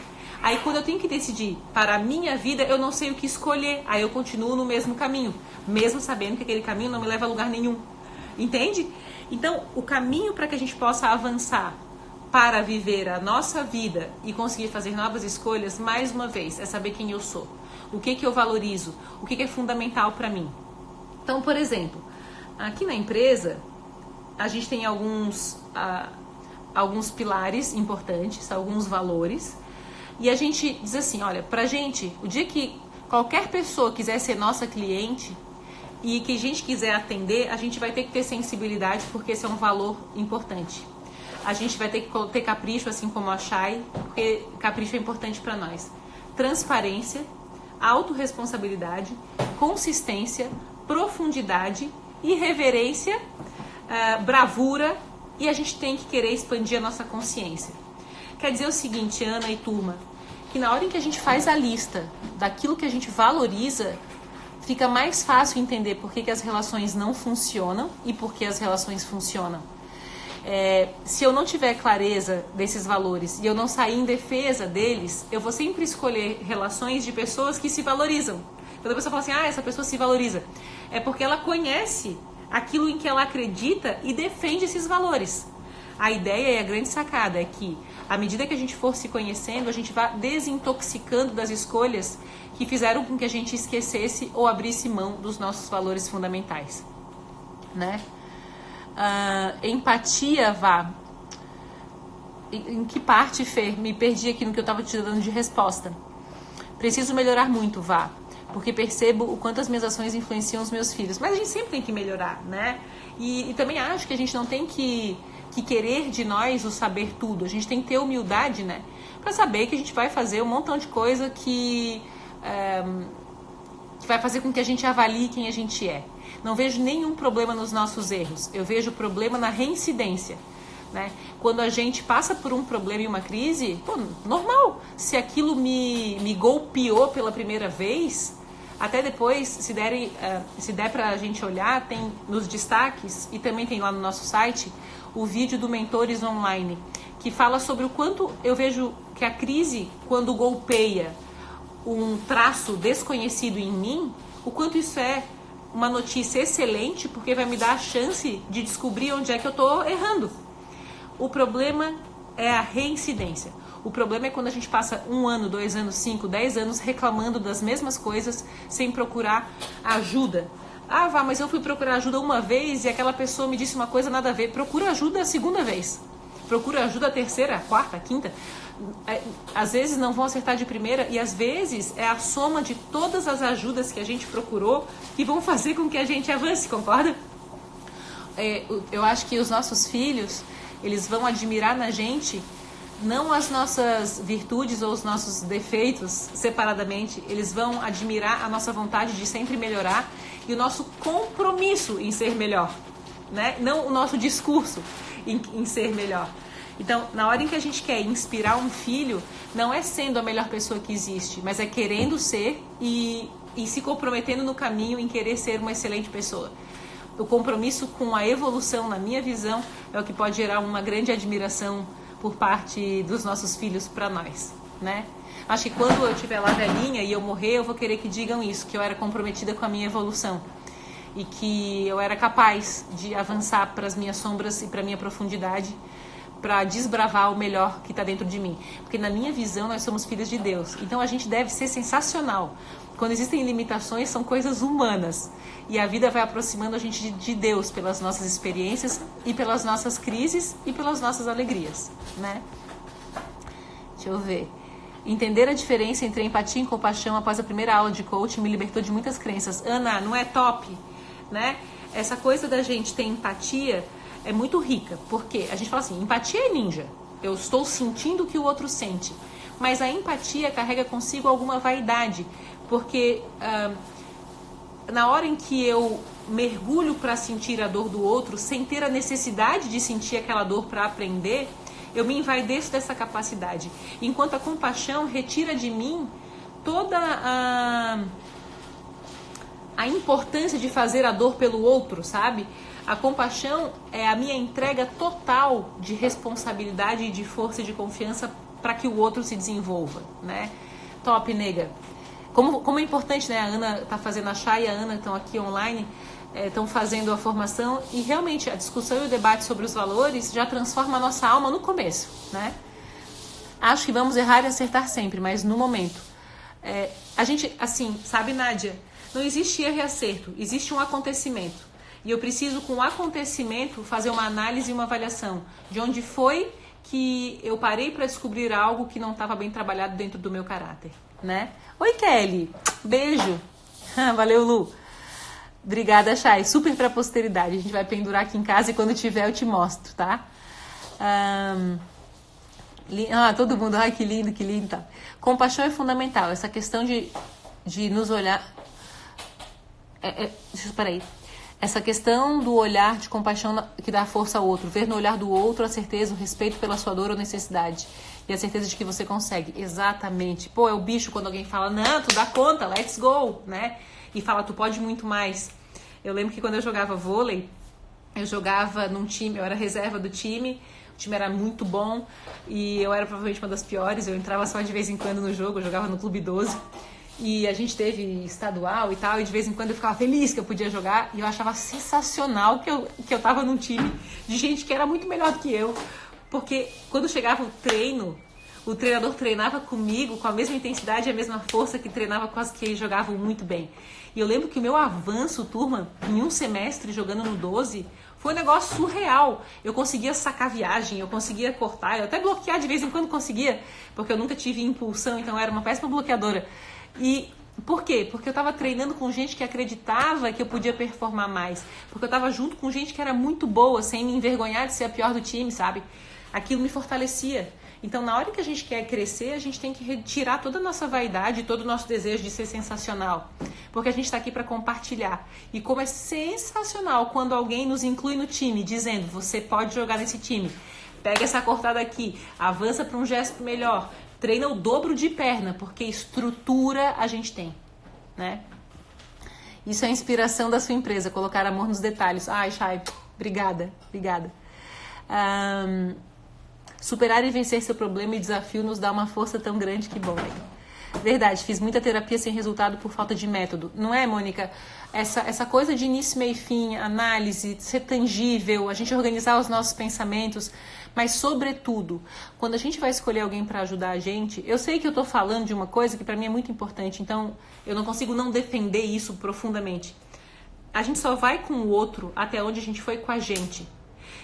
Aí quando eu tenho que decidir para a minha vida, eu não sei o que escolher. Aí eu continuo no mesmo caminho, mesmo sabendo que aquele caminho não me leva a lugar nenhum. Entende? Então, o caminho para que a gente possa avançar para viver a nossa vida e conseguir fazer novas escolhas, mais uma vez, é saber quem eu sou. O que eu valorizo, o que é fundamental para mim. Então, por exemplo, aqui na empresa, a gente tem alguns pilares importantes, alguns valores, e a gente diz assim, olha, pra gente, o dia que qualquer pessoa quiser ser nossa cliente e que a gente quiser atender, a gente vai ter que ter sensibilidade, porque esse é um valor importante. A gente vai ter que ter capricho, assim como a Chay, porque capricho é importante para nós. Transparência, autorresponsabilidade, consistência, profundidade, irreverência, bravura, e a gente tem que querer expandir a nossa consciência. Quer dizer o seguinte, Ana e turma, que na hora em que a gente faz a lista daquilo que a gente valoriza, fica mais fácil entender por que as relações não funcionam e por que as relações funcionam. Se eu não tiver clareza desses valores e eu não sair em defesa deles, eu vou sempre escolher relações de pessoas que se valorizam. Quando a pessoa fala assim, essa pessoa se valoriza, é porque ela conhece aquilo em que ela acredita e defende esses valores. A ideia e a grande sacada é que, à medida que a gente for se conhecendo, a gente vai desintoxicando das escolhas que fizeram com que a gente esquecesse ou abrisse mão dos nossos valores fundamentais, né? Empatia, Vá. Em que parte, Fê? Me perdi aqui no que eu estava te dando de resposta. Preciso melhorar muito, Vá, porque percebo o quanto as minhas ações influenciam os meus filhos. Mas a gente sempre tem que melhorar, né? E também acho que a gente não tem que querer de nós o saber tudo. A gente tem que ter humildade, né? Para saber que a gente vai fazer um montão de coisa que vai fazer com que a gente avalie quem a gente é. Não vejo nenhum problema nos nossos erros. Eu vejo problema na reincidência, né? Quando a gente passa por um problema e uma crise, normal. Se aquilo me golpeou pela primeira vez, até depois, se der pra gente olhar, tem nos destaques e também tem lá no nosso site o vídeo do Mentores Online, que fala sobre o quanto eu vejo que a crise, quando golpeia um traço desconhecido em mim, o quanto isso é uma notícia excelente, porque vai me dar a chance de descobrir onde é que eu estou errando. O problema é a reincidência. O problema é quando a gente passa 1 ano, 2 anos, 5, 10 anos reclamando das mesmas coisas sem procurar ajuda. Vá, mas eu fui procurar ajuda uma vez e aquela pessoa me disse uma coisa nada a ver. Procura ajuda a segunda vez. Procura ajuda a terceira, a quarta, a quinta. Às vezes não vão acertar de primeira e às vezes é a soma de todas as ajudas que a gente procurou que vão fazer com que a gente avance, concorda? Eu acho que os nossos filhos, eles vão admirar na gente não as nossas virtudes ou os nossos defeitos separadamente, eles vão admirar a nossa vontade de sempre melhorar e o nosso compromisso em ser melhor, né? Não o nosso discurso em ser melhor. Então, na hora em que a gente quer inspirar um filho, não é sendo a melhor pessoa que existe, mas é querendo ser e se comprometendo no caminho em querer ser uma excelente pessoa. O compromisso com a evolução, na minha visão, é o que pode gerar uma grande admiração por parte dos nossos filhos para nós, né? Acho que quando eu estiver lá velhinha e eu morrer, eu vou querer que digam isso, que eu era comprometida com a minha evolução e que eu era capaz de avançar para as minhas sombras e para a minha profundidade, para desbravar o melhor que está dentro de mim. Porque na minha visão nós somos filhos de Deus. Então a gente deve ser sensacional. Quando existem limitações, são coisas humanas. E a vida vai aproximando a gente de Deus pelas nossas experiências e pelas nossas crises e pelas nossas alegrias, né? Deixa eu ver. Entender a diferença entre empatia e compaixão após a primeira aula de coaching me libertou de muitas crenças. Ana, não é top, né? Essa coisa da gente ter empatia é muito rica. Porque a gente fala assim, empatia é ninja. Eu estou sentindo o que o outro sente. Mas a empatia carrega consigo alguma vaidade. Porque na hora em que eu mergulho para sentir a dor do outro, sem ter a necessidade de sentir aquela dor para aprender, eu me envaideço dessa capacidade. Enquanto a compaixão retira de mim toda a importância de fazer a dor pelo outro, sabe? A compaixão é a minha entrega total de responsabilidade, de força e de confiança para que o outro se desenvolva, né? Top, nega. Como é importante, né? A Ana está fazendo, a Chay e a Ana estão aqui online, estão fazendo a formação e realmente a discussão e o debate sobre os valores já transforma a nossa alma no começo, né? Acho que vamos errar e acertar sempre, mas no momento. A gente, assim, sabe, Nádia? Não existe erro e acerto, existe um acontecimento. E eu preciso, com o acontecimento, fazer uma análise e uma avaliação de onde foi que eu parei para descobrir algo que não estava bem trabalhado dentro do meu caráter, né? Oi, Kelly. Beijo. Valeu, Lu. Obrigada, Chay. Super pra posteridade. A gente vai pendurar aqui em casa e quando tiver eu te mostro, tá? Todo mundo. Ai, que lindo, que lindo. Tá. Compaixão é fundamental. Essa questão de nos olhar... Espera aí. Essa questão do olhar de compaixão que dá força ao outro. Ver no olhar do outro a certeza, o respeito pela sua dor ou necessidade. E a certeza de que você consegue. Exatamente. Pô, é o bicho quando alguém fala, não, tu dá conta, let's go, né? E fala, tu pode muito mais. Eu lembro que quando eu jogava vôlei, eu jogava num time, eu era reserva do time, o time era muito bom e eu era provavelmente uma das piores, eu entrava só de vez em quando no jogo, eu jogava no Clube 12 e a gente teve estadual e tal, e de vez em quando eu ficava feliz que eu podia jogar e eu achava sensacional que eu tava num time de gente que era muito melhor do que eu, porque quando chegava o treino, o treinador treinava comigo com a mesma intensidade e a mesma força que treinava com as que jogavam muito bem. E eu lembro que o meu avanço, turma, em um semestre jogando no 12, foi um negócio surreal. Eu conseguia sacar viagem, eu conseguia cortar, eu até bloquear de vez em quando conseguia, porque eu nunca tive impulsão, então eu era uma péssima bloqueadora. E por quê? Porque eu estava treinando com gente que acreditava que eu podia performar mais. Porque eu estava junto com gente que era muito boa, sem me envergonhar de ser a pior do time, sabe? Aquilo me fortalecia. Então, na hora que a gente quer crescer, a gente tem que retirar toda a nossa vaidade, todo o nosso desejo de ser sensacional. Porque a gente está aqui para compartilhar. E como é sensacional quando alguém nos inclui no time, dizendo, você pode jogar nesse time, pega essa cortada aqui, avança para um gesto melhor, treina o dobro de perna, porque estrutura a gente tem, né? Isso é a inspiração da sua empresa, colocar amor nos detalhes. Ai, Chay, obrigada. Superar e vencer seu problema e desafio nos dá uma força tão grande que bom. Verdade, fiz muita terapia sem resultado por falta de método. Não é, Mônica? Essa coisa de início, meio e fim, análise, ser tangível, a gente organizar os nossos pensamentos, mas sobretudo, quando a gente vai escolher alguém para ajudar a gente, eu sei que eu estou falando de uma coisa que para mim é muito importante, então eu não consigo não defender isso profundamente. A gente só vai com o outro até onde a gente foi com a gente.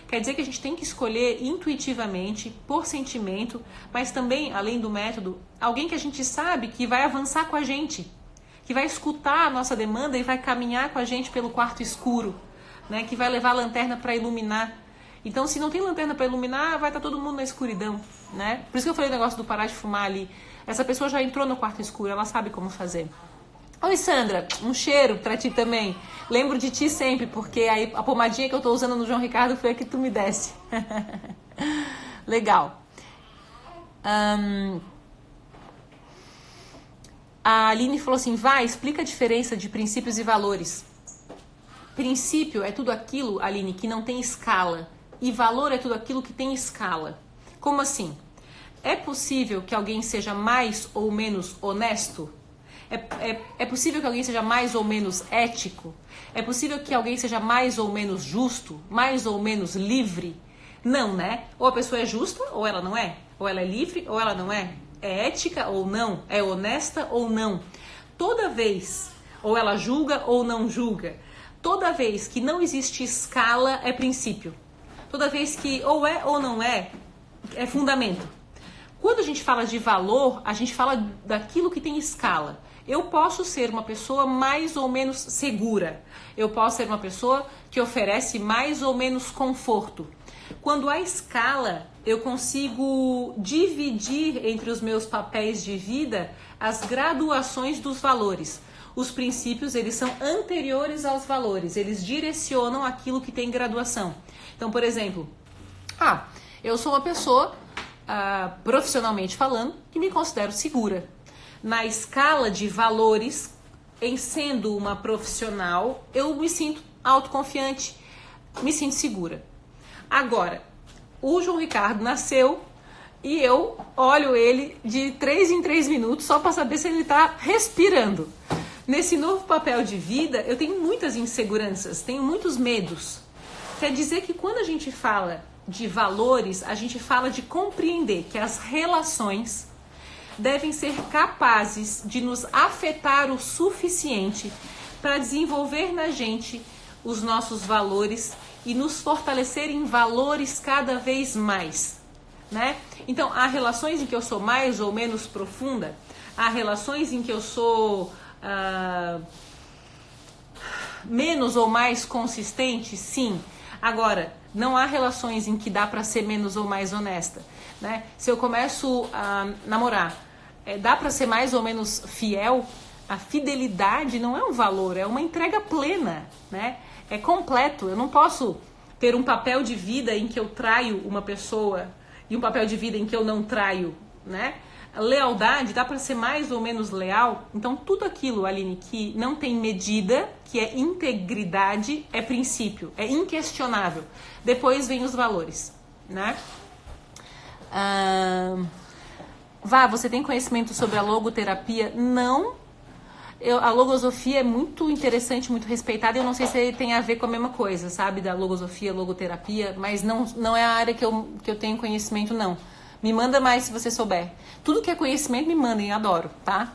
Quer dizer que a gente tem que escolher intuitivamente, por sentimento, mas também, além do método, alguém que a gente sabe que vai avançar com a gente, que vai escutar a nossa demanda e vai caminhar com a gente pelo quarto escuro, né? Que vai levar a lanterna para iluminar. Então, se não tem lanterna para iluminar, vai estar todo mundo na escuridão, né? Por isso que eu falei o negócio do parar de fumar ali. Essa pessoa já entrou no quarto escuro, ela sabe como fazer. Oi, Sandra, um cheiro pra ti também. Lembro de ti sempre, porque a pomadinha que eu tô usando no João Ricardo foi a que tu me desse. Legal. A Aline falou assim, explica a diferença de princípios e valores. Princípio é tudo aquilo, Aline, que não tem escala. E valor é tudo aquilo que tem escala. Como assim? É possível que alguém seja mais ou menos honesto? É possível que alguém seja mais ou menos ético? É possível que alguém seja mais ou menos justo? Mais ou menos livre? Não, né? Ou a pessoa é justa ou ela não é. Ou ela é livre ou ela não é. É ética ou não. É honesta ou não. Toda vez, ou ela julga ou não julga. Toda vez que não existe escala, é princípio. Toda vez que ou é ou não é, é fundamento. Quando a gente fala de valor, a gente fala daquilo que tem escala. Eu posso ser uma pessoa mais ou menos segura. Eu posso ser uma pessoa que oferece mais ou menos conforto. Quando há escala, eu consigo dividir entre os meus papéis de vida as graduações dos valores. Os princípios, eles são anteriores aos valores, eles direcionam aquilo que tem graduação. Então, por exemplo, eu sou uma pessoa, profissionalmente falando, que me considero segura. Na escala de valores, em sendo uma profissional, eu me sinto autoconfiante, me sinto segura. Agora, o João Ricardo nasceu e eu olho ele de 3 em 3 minutos só para saber se ele está respirando. Nesse novo papel de vida, eu tenho muitas inseguranças, tenho muitos medos. Quer dizer que quando a gente fala de valores, a gente fala de compreender que as relações devem ser capazes de nos afetar o suficiente para desenvolver na gente os nossos valores e nos fortalecer em valores cada vez mais, né? Então, há relações em que eu sou mais ou menos profunda, há relações em que eu sou menos ou mais consistente, sim. Agora, não há relações em que dá para ser menos ou mais honesta, né? Se eu começo a namorar, dá para ser mais ou menos fiel? A fidelidade não é um valor, é uma entrega plena, né? É completo. Eu não posso ter um papel de vida em que eu traio uma pessoa e um papel de vida em que eu não traio, né? Lealdade, dá para ser mais ou menos leal? Então, tudo aquilo, Aline, que não tem medida, que é integridade, é princípio, é inquestionável. Depois vem os valores, né? Você tem conhecimento sobre a logoterapia? Não. A logosofia é muito interessante, muito respeitada. Eu não sei se tem a ver com a mesma coisa, sabe? Da logosofia, logoterapia, mas não é a área que eu tenho conhecimento, não. Me manda mais se você souber. Tudo que é conhecimento, me mandem, adoro, tá?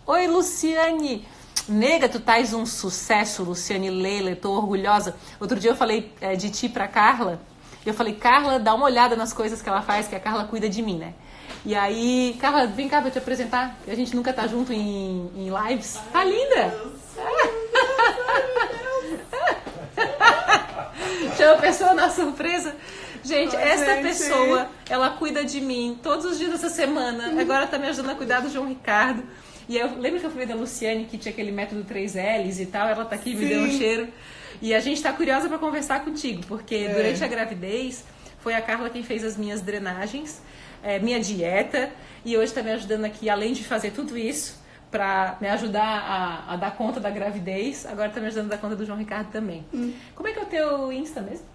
Oi, Luciane. Nega, tu tais um sucesso, Luciane Leila, tô orgulhosa. Outro dia eu falei de ti pra Carla. Eu falei, Carla, dá uma olhada nas coisas que ela faz, que a Carla cuida de mim, né? E aí, Carla, vem cá pra eu te apresentar. A gente nunca tá junto em lives. Ai, tá linda! Chama a pessoa na surpresa. Gente, essa pessoa, ela cuida de mim todos os dias dessa semana. Agora tá me ajudando a cuidar do João Ricardo. E eu lembro que eu falei da Luciane, que tinha aquele método 3Ls e tal. Ela tá aqui, me deu um cheiro. E a gente tá curiosa pra conversar contigo, porque durante a gravidez foi a Carla quem fez as minhas drenagens, minha dieta, e hoje tá me ajudando aqui, além de fazer tudo isso, pra me ajudar a dar conta da gravidez, agora tá me ajudando a dar conta do João Ricardo também. Como é que é o teu Insta mesmo?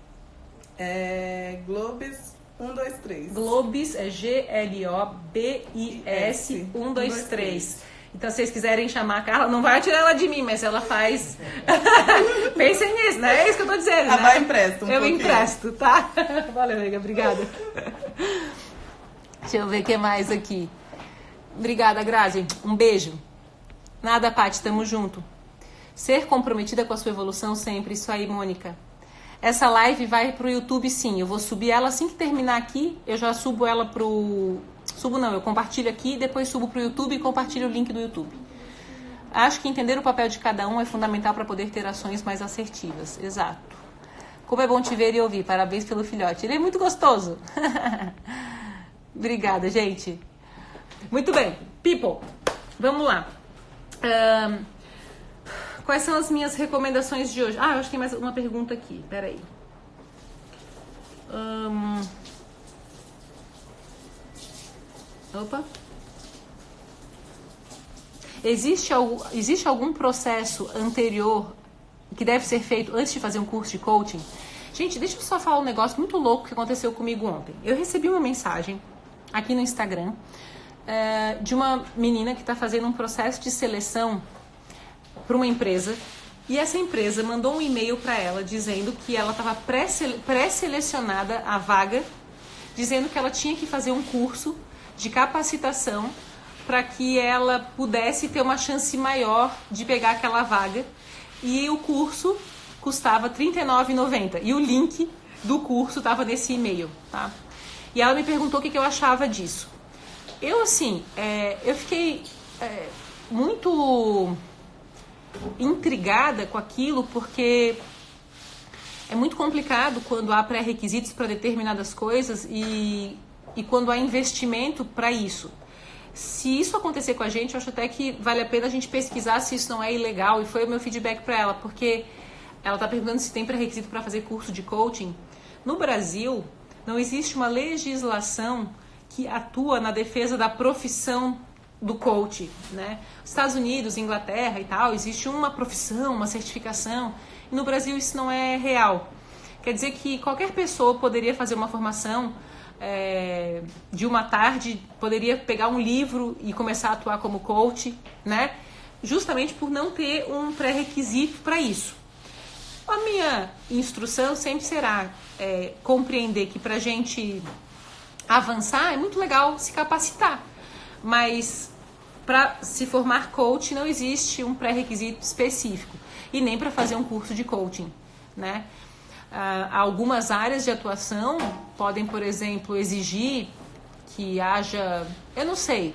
Globis 123. Globis é Globis 123. Então, se vocês quiserem chamar a Carla, não vai tirar ela de mim, mas ela faz. Pensem nisso, né? É isso que eu tô dizendo. Né? Eu empresto um pouquinho. Empresto, tá? Valeu, amiga, obrigada. Deixa eu ver o que mais aqui. Obrigada, Grazi. Um beijo. Nada, Paty, tamo junto. Ser comprometida com a sua evolução sempre. Isso aí, Mônica. Essa live vai pro YouTube, sim. Eu vou subir ela assim que terminar aqui. Eu já subo ela pro... eu compartilho aqui, depois subo pro YouTube e compartilho o link do YouTube. Acho que entender o papel de cada um é fundamental para poder ter ações mais assertivas. Exato. Como é bom te ver e ouvir. Parabéns pelo filhote. Ele é muito gostoso. Obrigada, gente. Muito bem. People, vamos lá. Quais são as minhas recomendações de hoje? Eu acho que tem mais uma pergunta aqui. Peraí. Opa. Existe algum processo anterior que deve ser feito antes de fazer um curso de coaching? Gente, deixa eu só falar um negócio muito louco que aconteceu comigo ontem. Eu recebi uma mensagem aqui no Instagram de uma menina que está fazendo um processo de seleção para uma empresa E essa empresa mandou um e-mail para ela dizendo que ela estava pré-selecionada à vaga, dizendo que ela tinha que fazer um curso de capacitação para que ela pudesse ter uma chance maior de pegar aquela vaga. E o curso custava R$ 39,90. E o link do curso estava nesse e-mail, tá? E ela me perguntou o que eu achava disso. Eu, assim, eu fiquei muito intrigada com aquilo, porque é muito complicado quando há pré-requisitos para determinadas coisas e quando há investimento para isso. Se isso acontecer com a gente, eu acho até que vale a pena a gente pesquisar se isso não é ilegal, e foi o meu feedback para ela, porque ela está perguntando se tem pré-requisito para fazer curso de coaching. No Brasil, não existe uma legislação que atua na defesa da profissão do coach, né? Estados Unidos, Inglaterra e tal, existe uma profissão, uma certificação, e no Brasil isso não é real. Quer dizer que qualquer pessoa poderia fazer uma formação de uma tarde, poderia pegar um livro e começar a atuar como coach, né? Justamente por não ter um pré-requisito para isso. A minha instrução sempre será compreender que para a gente avançar é muito legal se capacitar, mas para se formar coach não existe um pré-requisito específico e nem para fazer um curso de coaching, né? Algumas áreas de atuação podem, por exemplo, exigir que haja, eu não sei,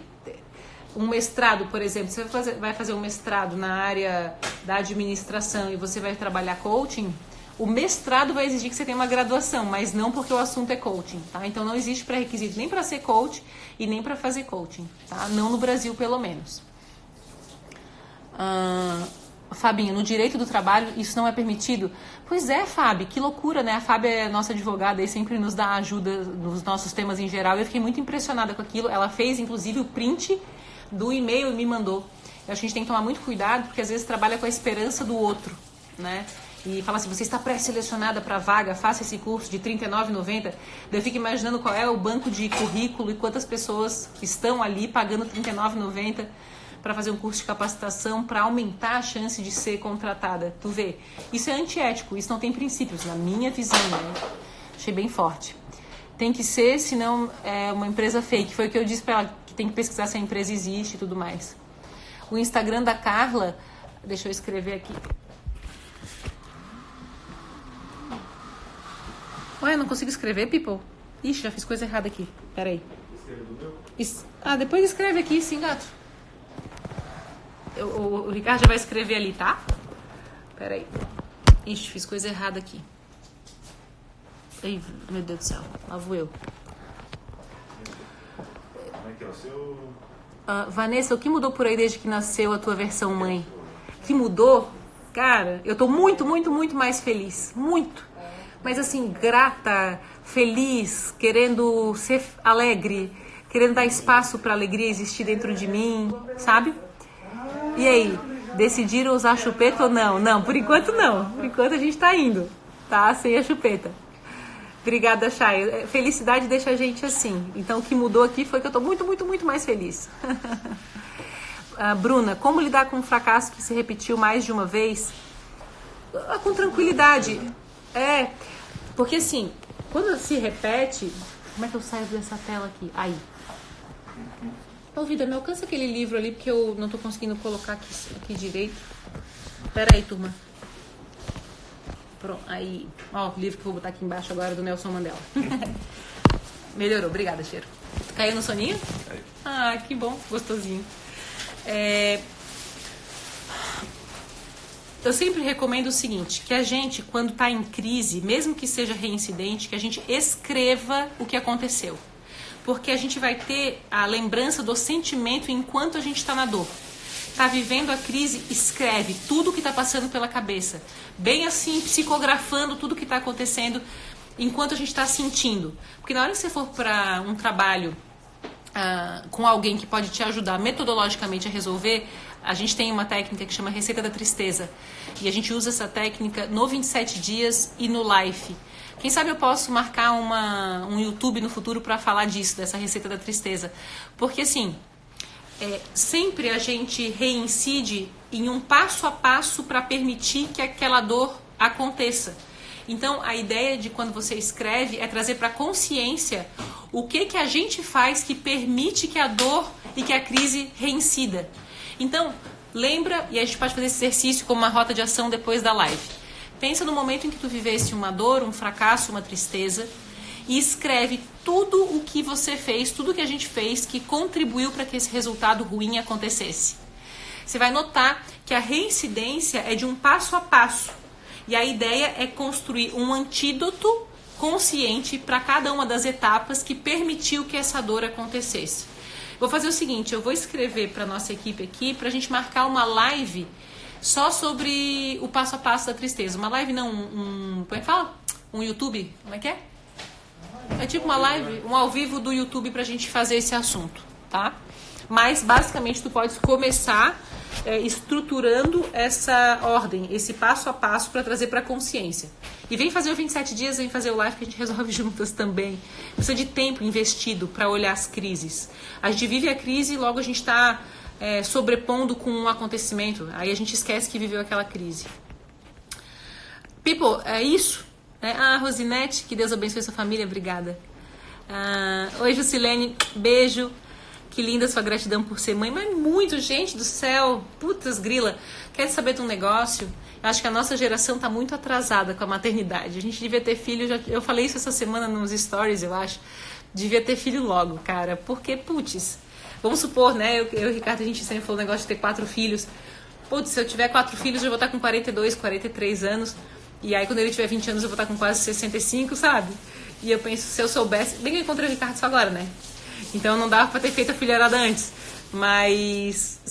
um mestrado, por exemplo. Você vai fazer um mestrado na área da administração e você vai trabalhar coaching, o mestrado vai exigir que você tenha uma graduação, mas não porque o assunto é coaching, tá? Então não existe pré-requisito nem para ser coach e nem para fazer coaching, tá? Não no Brasil, pelo menos. Fabinho, no direito do trabalho isso não é permitido? Pois é, Fábio, que loucura, né? A Fábio é nossa advogada e sempre nos dá ajuda nos nossos temas em geral. Eu fiquei muito impressionada com aquilo. Ela fez, inclusive, o print do e-mail e me mandou. Eu acho que a gente tem que tomar muito cuidado, porque às vezes trabalha com a esperança do outro, né? E fala assim, você está pré-selecionada para a vaga, faça esse curso de R$ 39,90. Eu fico imaginando qual é o banco de currículo e quantas pessoas estão ali pagando R$ 39,90 para fazer um curso de capacitação, para aumentar a chance de ser contratada. Tu vê, isso é antiético, isso não tem princípios, na minha visão, né? Achei bem forte. Tem que ser, senão é uma empresa fake. Foi o que eu disse para ela, que tem que pesquisar se a empresa existe e tudo mais. O Instagram da Carla, deixa eu escrever aqui. Ué, eu não consigo escrever, people? Ixi, já fiz coisa errada aqui. Peraí. Escreve do meu? Depois escreve aqui, sim, gato. O Ricardo já vai escrever ali, tá? Peraí. Ixi, fiz coisa errada aqui. Ai, meu Deus do céu. Lá vou eu. Como é que é o seu? Vanessa, o que mudou por aí desde que nasceu a tua versão mãe? Que mudou? Cara, eu tô muito, muito, muito mais feliz. Muito. Mas assim, grata, feliz, querendo ser alegre, querendo dar espaço pra alegria existir dentro de mim, sabe? E aí, decidiram usar a chupeta ou não? Não, por enquanto não. Por enquanto a gente tá indo, tá? Sem a chupeta. Obrigada, Chay. Felicidade deixa a gente assim. Então, o que mudou aqui foi que eu tô muito, muito, muito mais feliz. Bruna, como lidar com um fracasso que se repetiu mais de uma vez? Com tranquilidade. Porque assim, quando se repete... Como é que eu saio dessa tela aqui? Aí. Ô, vida, me alcança aquele livro ali, porque eu não tô conseguindo colocar aqui direito. Pera aí, turma. Pronto, aí. Ó, o livro que eu vou botar aqui embaixo agora, do Nelson Mandela. Melhorou, obrigada, Cheiro. Caiu no soninho? Caiu. Que bom, gostosinho. Eu sempre recomendo o seguinte, que a gente, quando tá em crise, mesmo que seja reincidente, que a gente escreva o que aconteceu. Porque a gente vai ter a lembrança do sentimento enquanto a gente está na dor. Tá vivendo a crise, escreve tudo que tá passando pela cabeça. Bem assim, psicografando tudo que tá acontecendo enquanto a gente está sentindo. Porque na hora que você for para um trabalho com alguém que pode te ajudar metodologicamente a resolver, a gente tem uma técnica que chama Receita da Tristeza. E a gente usa essa técnica no 27 dias e no Life. Quem sabe eu posso marcar um YouTube no futuro para falar disso, dessa Receita da Tristeza. Porque assim, sempre a gente reincide em um passo a passo para permitir que aquela dor aconteça. Então, a ideia de quando você escreve é trazer para a consciência o que a gente faz que permite que a dor e que a crise reincida. Então, lembra, e a gente pode fazer esse exercício como uma rota de ação depois da live. Pensa no momento em que tu vivesse uma dor, um fracasso, uma tristeza, e escreve tudo o que você fez, tudo o que a gente fez que contribuiu para que esse resultado ruim acontecesse. Você vai notar que a reincidência é de um passo a passo. E a ideia é construir um antídoto consciente para cada uma das etapas que permitiu que essa dor acontecesse. Vou fazer o seguinte, eu vou escrever para a nossa equipe aqui para a gente marcar uma live só sobre o passo a passo da tristeza. Uma live não, como é que fala? Um YouTube, como é que é? É tipo uma live, um ao vivo do YouTube pra gente fazer esse assunto, tá? Mas basicamente tu pode começar estruturando essa ordem, esse passo a passo para trazer pra consciência. E vem fazer o 27 dias, vem fazer o live que a gente resolve juntas também. Precisa de tempo investido para olhar as crises. A gente vive a crise e logo a gente está sobrepondo com um acontecimento. Aí a gente esquece que viveu aquela crise. People, é isso. Rosinete, que Deus abençoe sua família, obrigada. Oi, Jusilene, beijo. Que linda sua gratidão por ser mãe. Mas muito, gente do céu. Putz, grila. Quer saber de um negócio? Eu acho que a nossa geração tá muito atrasada com a maternidade. A gente devia ter filho, eu falei isso essa semana nos stories, eu acho. Devia ter filho logo, cara. Porque, putz, vamos supor, né? Eu e o Ricardo, a gente sempre falou o negócio de ter 4 filhos. Putz, se eu tiver 4 filhos, eu vou estar com 42, 43 anos. E aí, quando ele tiver 20 anos, eu vou estar com quase 65, sabe? E eu penso, se eu soubesse... Bem que eu encontrei o Ricardo só agora, né? Então, não dava pra ter feito a filharada antes. Mas,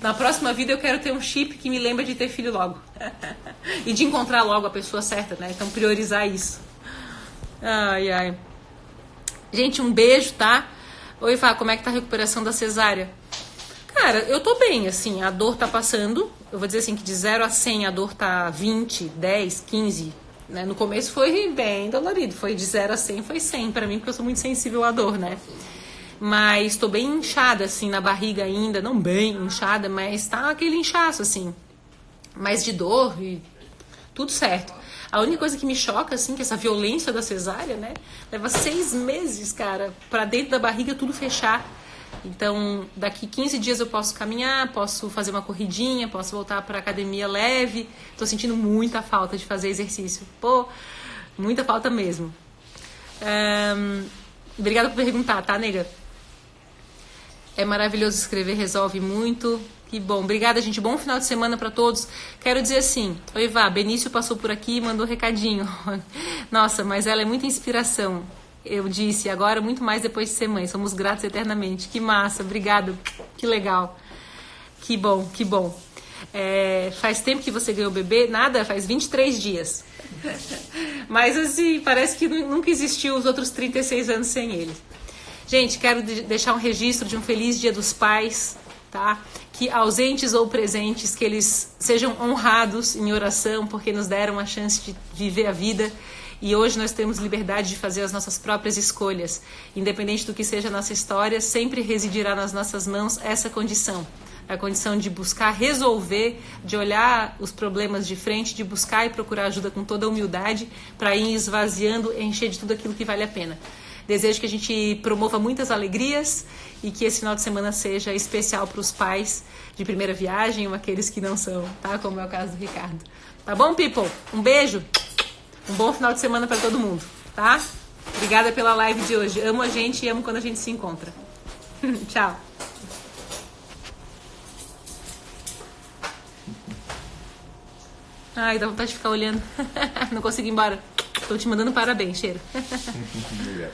na próxima vida, eu quero ter um chip que me lembra de ter filho logo. E de encontrar logo a pessoa certa, né? Então, priorizar isso. Ai, ai. Gente, um beijo, tá? Oi, Vá, como é que tá a recuperação da cesárea? Cara, eu tô bem, assim, a dor tá passando. Eu vou dizer assim, que de 0 a 100 a dor tá 20, 10, 15, né? No começo foi bem dolorido, foi de 0 a 100, foi 100 pra mim, porque eu sou muito sensível à dor, né? Mas tô bem inchada, assim, na barriga ainda, não bem inchada, mas tá aquele inchaço, assim, mais de dor e tudo certo. A única coisa que me choca, assim, que essa violência da cesárea, né? Leva 6 meses, cara, pra dentro da barriga tudo fechar. Então, daqui 15 dias eu posso caminhar, posso fazer uma corridinha, posso voltar pra academia leve. Tô sentindo muita falta de fazer exercício. Pô, muita falta mesmo. Obrigada por perguntar, tá, nega? É maravilhoso escrever, resolve muito. Que bom. Obrigada, gente. Bom final de semana pra todos. Quero dizer assim, oi, Vá, Benício passou por aqui e mandou recadinho. Nossa, mas ela é muita inspiração. Eu disse, agora muito mais depois de ser mãe. Somos gratos eternamente. Que massa, obrigado. Que legal. Que bom, que bom. Faz tempo que você ganhou o bebê? Nada, faz 23 dias. Mas assim, parece que nunca existiu os outros 36 anos sem ele. Gente, quero deixar um registro de um feliz Dia dos Pais, tá? Que ausentes ou presentes, que eles sejam honrados em oração, porque nos deram a chance de viver a vida. E hoje nós temos liberdade de fazer as nossas próprias escolhas. Independente do que seja a nossa história, sempre residirá nas nossas mãos essa condição. A condição de buscar resolver, de olhar os problemas de frente, de buscar e procurar ajuda com toda a humildade, para ir esvaziando, encher de tudo aquilo que vale a pena. Desejo que a gente promova muitas alegrias e que esse final de semana seja especial para os pais de primeira viagem ou aqueles que não são, tá? Como é o caso do Ricardo. Tá bom, people? Um beijo! Um bom final de semana para todo mundo, tá? Obrigada pela live de hoje. Amo a gente e amo quando a gente se encontra. Tchau. Ai, dá vontade de ficar olhando. Não consigo ir embora. Tô te mandando parabéns, cheiro. Obrigado.